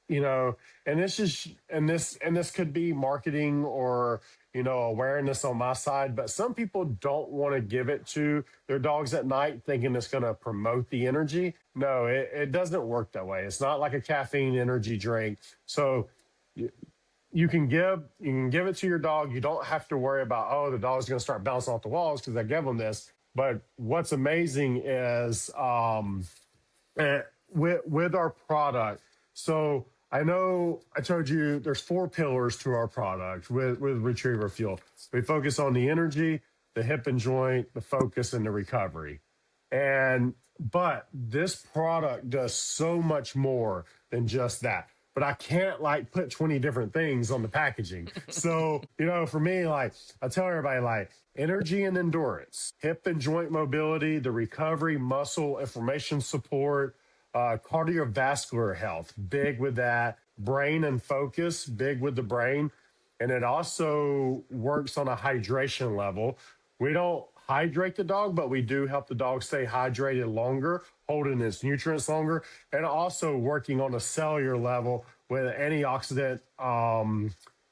you know, and this could be marketing or awareness on my side, but some people don't want to give it to their dogs at night, thinking it's going to promote the energy. No, it doesn't work that way. It's not like a caffeine energy drink. So you can give it to your dog. You don't have to worry about, oh, the dog's going to start bouncing off the walls because I gave them this. But what's amazing is, with our product. So I know I told you there's 4 pillars to our product with Retriever Fuel. We focus on the energy, the hip and joint, the focus, and the recovery. But this product does so much more than just that. But I can't, like, put 20 different things on the packaging. So, for me, like, I tell everybody, like, energy and endurance, hip and joint mobility, the recovery, muscle, inflammation support, cardiovascular health, big with that, brain and focus, big with the brain. And it also works on a hydration level. We don't hydrate the dog, but we do help the dog stay hydrated longer, holding its nutrients longer, and also working on a cellular level with antioxidant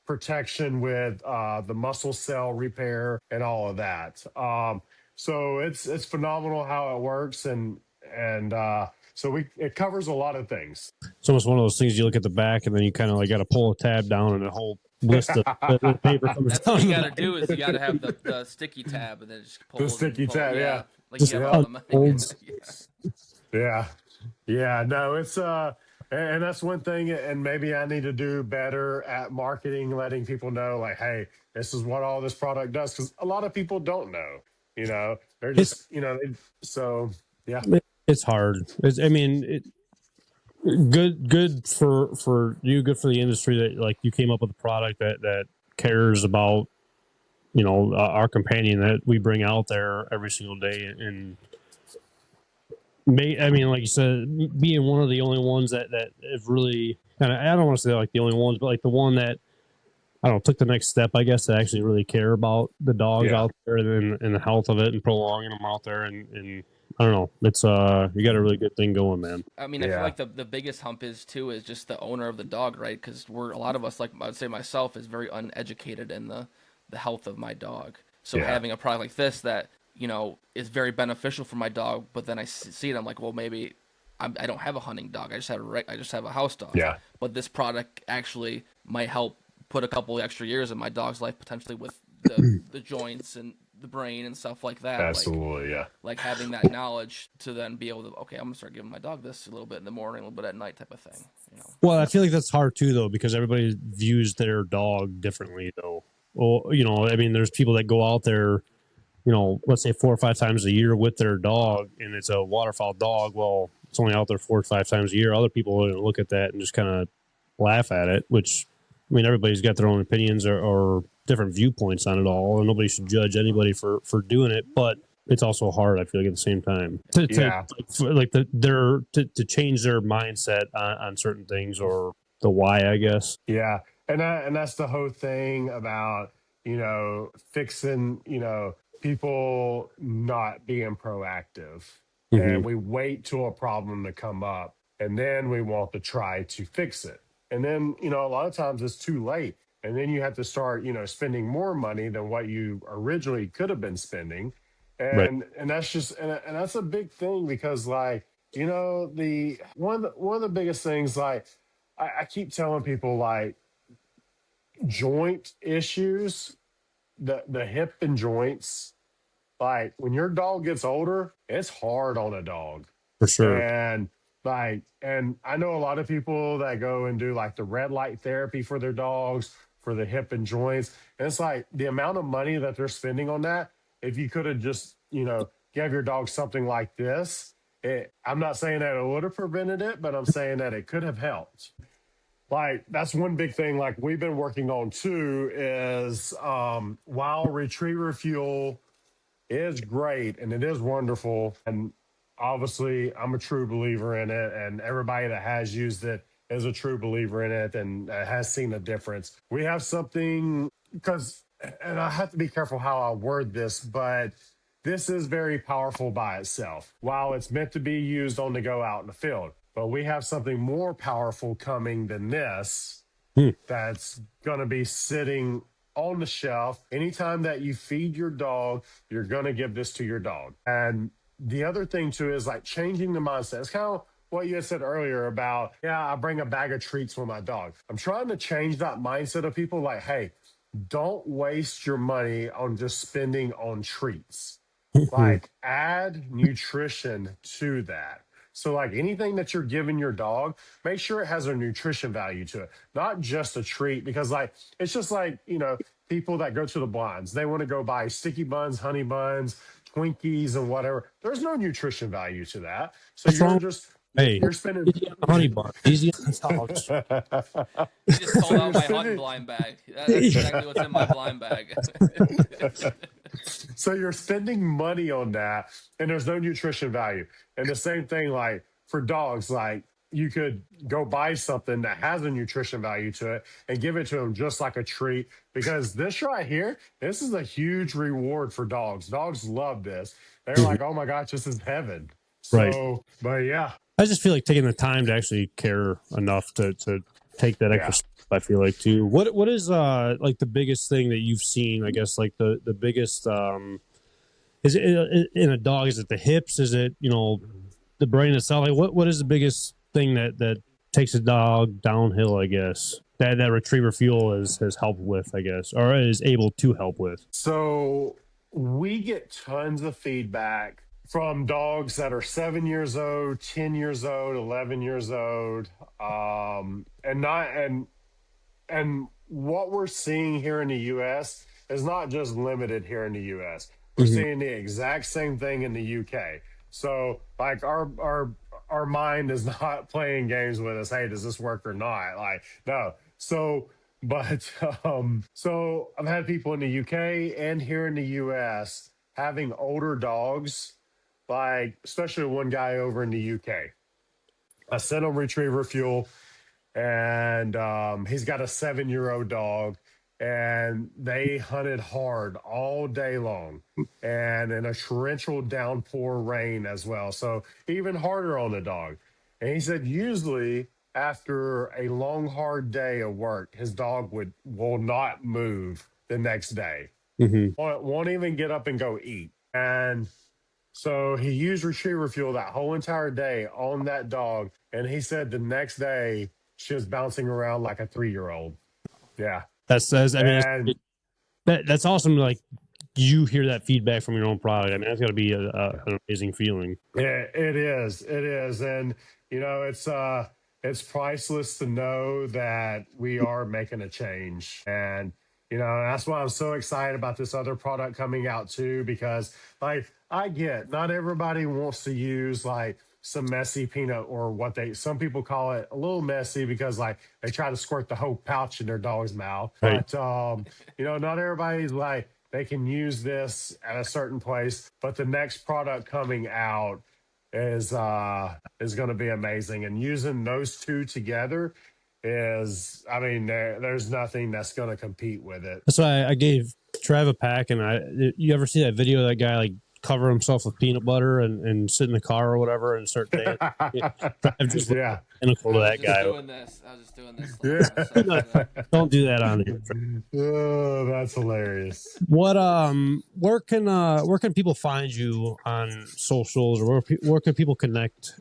protection with the muscle cell repair and all of that. So it's phenomenal how it works, and so it covers a lot of things. It's almost one of those things you look at the back and then you kind of like got to pull a tab down and a whole list of the paper comes That's down. what you the got to back. do is you got to have the sticky tab and then just pull The it and sticky pull. tab, yeah. Like Just you have Yeah. on the folds. Yeah. Yeah. No, it's and that's one thing, and maybe I need to do better at marketing, letting people know, like, hey, this is what all this product does, because a lot of people don't know. They're It's just, so yeah. it's hard. I mean, good for you, good for the industry that like you came up with a product that cares about our companion that we bring out there every single day, and I mean, like you said, being one of the only ones that have really kind of, I don't want to say like the only ones, but like the one that I don't know, took the next step, I guess, to actually really care about the dogs Yeah. out there and the health of it and prolonging them out there, and I don't know, it's you got a really good thing going, man. I mean, I feel Yeah. like the biggest hump is just the owner of the dog, right? Because a lot of us, like I would say myself, is very uneducated in the health of my dog. So Yeah. having a product like this that is very beneficial for my dog, but then I see it, I'm like, well, maybe I don't have a hunting dog. I just have a house dog. Yeah. But this product actually might help put a couple extra years in my dog's life potentially with the joints and the brain and stuff like that. Absolutely. Yeah. Like having that knowledge to then be able to, okay, I'm gonna start giving my dog this a little bit in the morning, a little bit at night, type of thing. Well, I feel like that's hard too, though, because everybody views their dog differently, though. Well, I mean, there's people that go out there, let's say 4 or 5 times a year with their dog, and it's a waterfowl dog. Well, it's only out there 4 or 5 times a year. Other people look at that and just kind of laugh at it, which, I mean, everybody's got their own opinions or different viewpoints on it all, and nobody should judge anybody for doing it. But it's also hard. I feel like at the same time Yeah. to change their mindset on certain things or the why, I guess. Yeah, and that's the whole thing about fixing people not being proactive, Hmm. and we wait till a problem to come up, and then we want to try to fix it, and then a lot of times it's too late, and then you have to start spending more money than what you originally could have been spending, Right, and that's just and that's a big thing because like the one of the biggest things like. I keep telling people like joint issues, the hip and joints. Like when your dog gets older, it's hard on a dog. for sure. And and I know a lot of people that go and do like the red light therapy for their dogs for the hip and joints. And it's like the amount of money that they're spending on that. If you could have just, gave your dog something like this, I'm not saying that it would have prevented it, but I'm saying that it could have helped. Like that's one big thing like we've been working on too is while retriever fuel is great and it is wonderful, and obviously I'm a true believer in it, and everybody that has used it is a true believer in it and has seen a difference. We have something because, and I have to be careful how I word this, but this is very powerful by itself while it's meant to be used on the go out in the field, but we have something more powerful coming than this Hmm. that's going to be sitting on the shelf. Anytime that you feed your dog, you're going to give this to your dog. And the other thing too is like changing the mindset. It's kind of what you had said earlier about, yeah, I bring a bag of treats for my dog. I'm trying to change that mindset of people like, hey, don't waste your money on just spending on treats. Like add nutrition to that. So like anything that you're giving your dog, make sure it has a nutrition value to it, not just a treat. Because like it's just like people that go to the blinds, they want to go buy sticky buns, honey buns, Twinkies, and whatever. There's no nutrition value to that. So What's you're wrong? just Hey, you're spending. easy on the honey bun. Easy on the dogs. You just called So out you're my hunt spending. blind bag. That's exactly what's in my blind bag. So you're spending money on that, and there's no nutrition value. And the same thing, like for dogs, like you could go buy something that has a nutrition value to it and give it to them just like a treat. Because this right here, this is a huge reward for dogs. Dogs love this. They're Mhm. like, oh my gosh, this is heaven. Right. So, but yeah, I just feel like taking the time to actually care enough to take that extra yeah. step, I feel like too. What is like the biggest thing that you've seen? I guess like the biggest is it in a dog? Is it the hips? Is it the brain itself? Like what is the biggest thing that takes a dog downhill? I guess that retriever fuel has helped with, I guess, or is able to help with. So we get tons of feedback from dogs that are 7 years old, 10 years old, 11 years old. And not and what we're seeing here in the US is not just limited here in the US. We're Hmm. seeing the exact same thing in the UK. So like our mind is not playing games with us. Hey, does this work or not? Like, no. So but so I've had people in the UK and here in the US having older dogs, like especially one guy over in the UK. I sent him retriever fuel, and he's got a 7 year old dog, and they hunted hard all day long and in a torrential downpour rain as well, so even harder on the dog. And he said usually after a long hard day of work his dog will not move the next day, Hmm. won't even get up and go eat. And so he used retriever fuel that whole entire day on that dog. And he said the next day she was bouncing around like a 3 year old. Yeah. That's I mean And that's awesome. Like you hear that feedback from your own product. I mean that's got to be an amazing feeling. it is. It is. And, it's priceless to know that we are making a change. And, that's why I'm so excited about this other product coming out too, because like I get not everybody wants to use like some messy peanut, or what some people call it a little messy because like they try to squirt the whole pouch in their dog's mouth. Right. But not everybody's like they can use this at a certain place, but the next product coming out is going to be amazing. And using those two together is, I mean, there's nothing that's going to compete with it. That's why I gave Trav a pack. And you ever see that video of that guy like cover himself with peanut butter and sit in the car or whatever and start dancing? Trav just Yeah. identical to that guy. I was just doing this. Yeah. Don't do that on here. Oh, that's hilarious. What where can people find you on socials, or where can people connect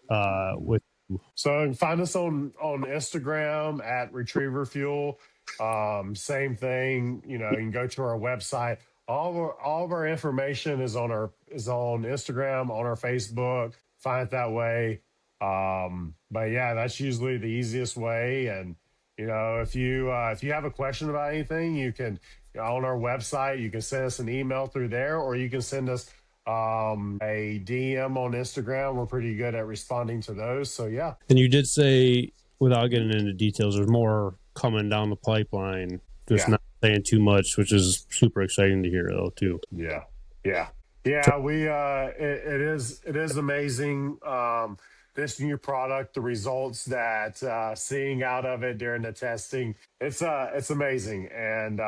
with? So find us on Instagram at Retriever Fuel. Same thing. You know, you can go to our website. All of our information is on Instagram, on our Facebook. Find it that way. But yeah, that's usually the easiest way. And you know, if you have a question about anything, you can on our website. You can send us an email through there, or you can send us a DM on Instagram. We're pretty good at responding to those. So yeah. And you did say, without getting into details, there's more coming down the pipeline. Just not saying too much, which is super exciting to hear, though, too. Yeah. We it is amazing. This new product, the results that seeing out of it during the testing, it's amazing, and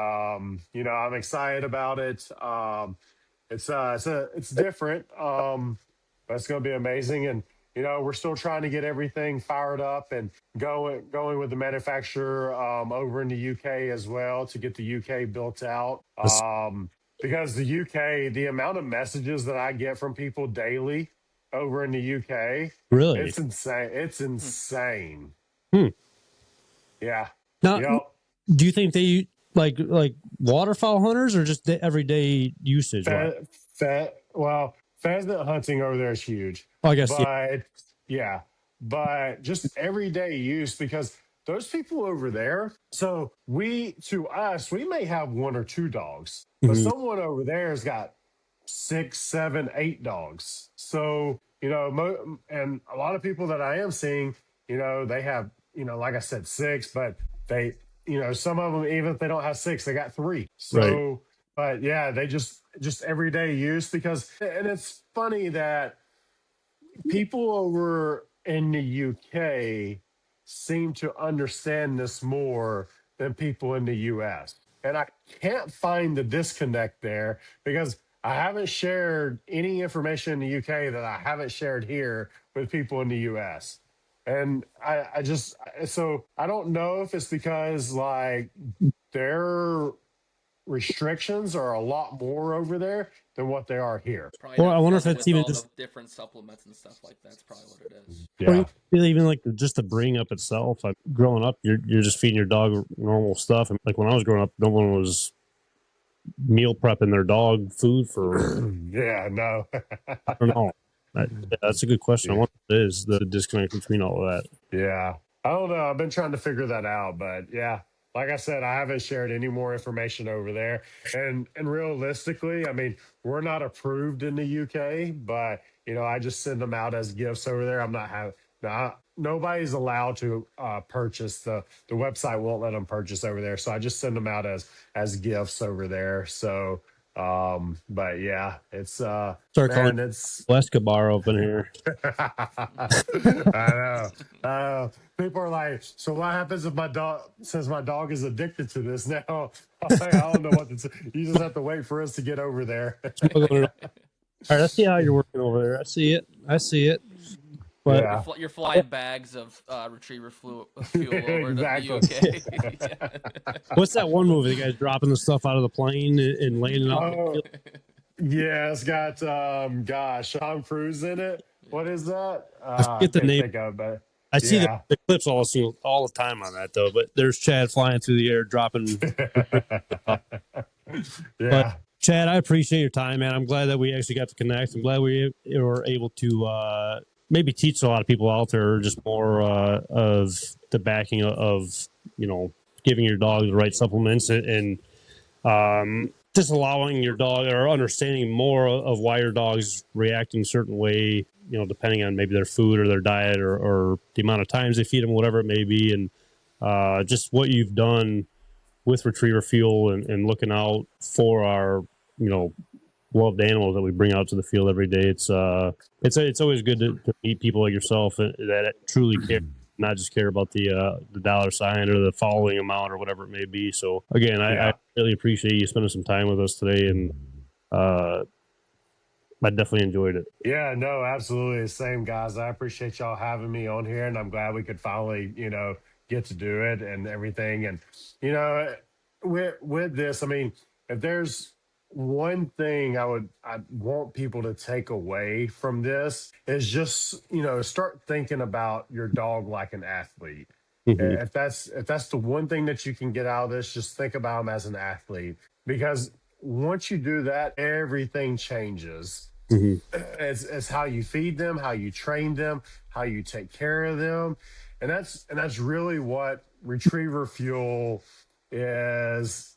you know, I'm excited about it. It's different, but it's going to be amazing. And you know, we're still trying to get everything fired up and going with the manufacturer over in the UK as well to get the UK built out. Because the UK, the amount of messages that I get from people daily over in the UK, Really, it's insane. It's insane. Yeah. Now, Yep. do you think they like waterfowl hunters, or just the everyday usage? Pheasant hunting over there is huge. Oh, I guess, But just everyday use, because those people over there, so we may have one or two dogs, but someone over there has got 6, 7, 8 dogs. So, you know, and a lot of people that I am seeing, you know, they have, you know, like I said, 6, but they, you know, some of them, even if they don't have 6, they got 3. So, right. But yeah, they just everyday use, because, and it's funny that people over in the UK seem to understand this more than people in the US. And I can't find the disconnect there, because I haven't shared any information in the UK that I haven't shared here with people in the US. And so I don't know if it's because like their restrictions are a lot more over there than what they are here. Probably I wonder if fussing that's with even all just the different supplements and stuff like that. That's probably what it is. Or even like just the bringing up itself. Like growing up, you're just feeding your dog normal stuff, and like when I was growing up, no one was meal prepping their dog food for. No. I don't know. That's a good question. I wonder what it is, the disconnect between all of that. Yeah. I don't know. I've been trying to figure that out, but yeah. Like I said, I haven't shared any more information over there. And realistically, I mean, we're not approved in the UK, but you know, I just send them out as gifts over there. Nobody's allowed to purchase. The website won't let them purchase over there. So I just send them out as gifts over there. So but yeah, it's Start calling it's Escobar open here. I know. People are like, so what happens if my dog says my dog is addicted to this now? I'm like, I don't know what to say. You just have to wait for us to get over there. All right, let's see how you're working over there. I see it. But Yeah. You're flying bags of retriever fuel over Exactly. to the UK. what's that one movie? The guy's dropping the stuff out of the plane and laying it out. Yeah, it's got Tom Cruise in it. What is that? I get the can't name. think of it, but I see the clips all the time on that, though. But there's Chad flying through the air, dropping. But Chad, I appreciate your time, man. I'm glad that we actually got to connect. I'm glad we were able to maybe teach a lot of people out there just more of the backing of, you know, giving your dog the right supplements and just allowing your dog or understanding more of why your dog's reacting a certain way, you know, depending on maybe their food or their diet or the amount of times they feed them, whatever it may be. And just what you've done with Retriever Fuel and looking out for our, loved animals that we bring out to the field every day. It's always good to meet people like yourself that truly care, not just care about the dollar sign or the following amount or whatever it may be. So again, I really appreciate you spending some time with us today, and I definitely enjoyed it. Yeah, no, absolutely. Same, guys. I appreciate y'all having me on here, and I'm glad we could finally, get to do it and everything. And, with this, I mean, if there's one thing I want people to take away from this is just, start thinking about your dog like an athlete. Mm-hmm. If that's the one thing that you can get out of this, just think about him as an athlete, because once you do that, everything changes. Mm-hmm. It's how you feed them, how you train them, how you take care of them, and that's really what Retriever Fuel is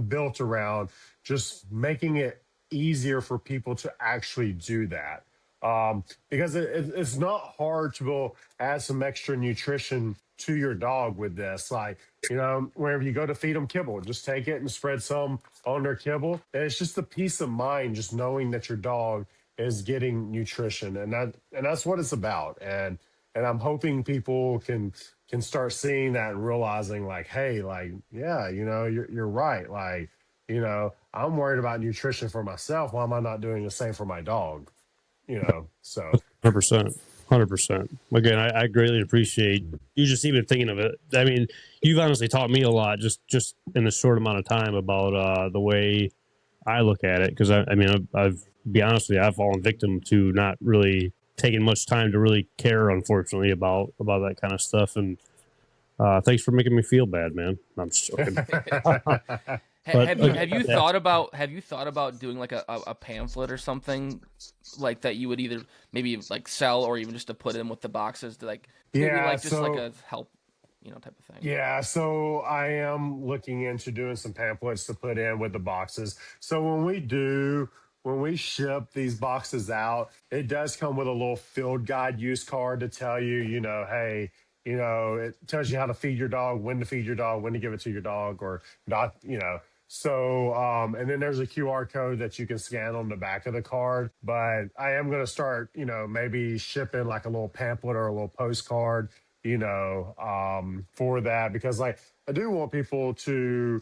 built around. Just making it easier for people to actually do that, because it's not hard to add some extra nutrition to your dog with this. Like, wherever you go to feed them kibble, just take it and spread some on their kibble. And it's just the peace of mind, just knowing that your dog is getting nutrition, and that's what it's about. And I'm hoping people can start seeing that and realizing, like, hey, like, yeah, you're right. Like, I'm worried about nutrition for myself. Why am I not doing the same for my dog? So 100%. 100%. Again, I greatly appreciate you just even thinking of it. I mean, you've honestly taught me a lot just in a short amount of time about the way I look at it. Because I've be honest with you, I've fallen victim to not really taking much time to really care, unfortunately, about that kind of stuff. And thanks for making me feel bad, man. I'm just joking. Have you thought about doing like a pamphlet or something like that you would either maybe like sell or even just to put in with the boxes to like maybe like just like a help type of thing? Yeah, so I am looking into doing some pamphlets to put in with the boxes. So when we ship these boxes out, it does come with a little field guide use card to tell you, hey, it tells you how to feed your dog, when to feed your dog, when to give it to your dog or not, So, and then there's a QR code that you can scan on the back of the card. But I am going to start, maybe shipping like a little pamphlet or a little postcard, for that, because like I do want people to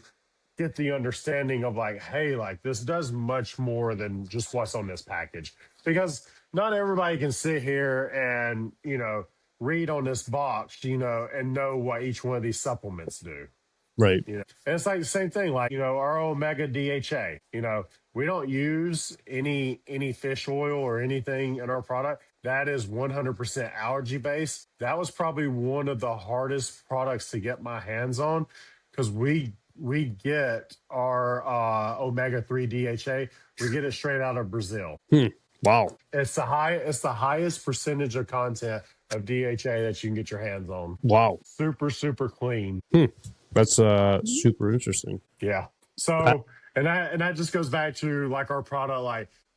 get the understanding of like, hey, like this does much more than just what's on this package, because not everybody can sit here and, read on this box, and know what each one of these supplements do. Right. And it's like the same thing, like, our Omega DHA, we don't use any fish oil or anything in our product. That is 100% allergy based. That was probably one of the hardest products to get my hands on, because we get our omega-3 DHA. We get it straight out of Brazil. Wow. It's the highest percentage of content of DHA that you can get your hands on. Wow. Super, super clean. That's super interesting. Yeah. So, and that just goes back to like our product,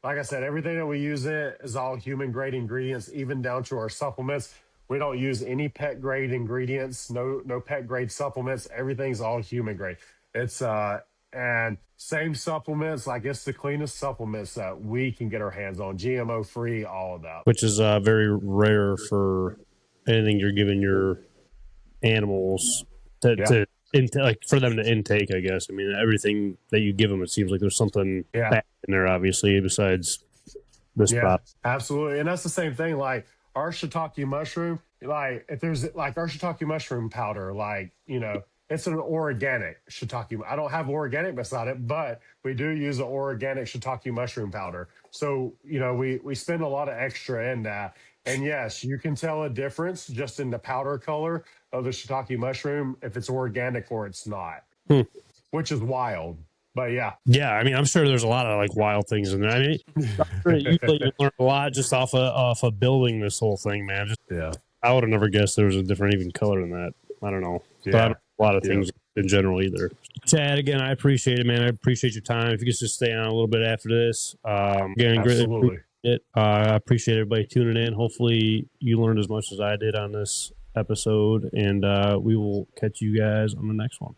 like I said, everything that we use in it is all human grade ingredients, even down to our supplements. We don't use any pet grade ingredients, no pet grade supplements. Everything's all human grade. It's and same supplements, like it's the cleanest supplements that we can get our hands on, GMO free, all of that. Which is very rare for anything you're giving your animals to like for them to intake, I guess. I mean, everything that you give them, it seems like there's something bad in there, obviously, besides this product. Absolutely. And that's the same thing. Like our shiitake mushroom, like if there's like our shiitake mushroom powder, like, it's an organic shiitake. I don't have organic beside it, but we do use an organic shiitake mushroom powder. So, we spend a lot of extra in that. And yes, you can tell a difference just in the powder color of the shiitake mushroom if it's organic or it's not, which is wild. But yeah. Yeah, I mean, I'm sure there's a lot of like wild things in there. I mean, you learn a lot just off of building this whole thing, man. I would have never guessed there was a different even color than that. I don't know. Yeah. But I don't know a lot of things in general either. Chad, again, I appreciate it, man. I appreciate your time. If you could just stay on a little bit after this. Again, Absolutely. I appreciate everybody tuning in. Hopefully you learned as much as I did on this episode, and we will catch you guys on the next one.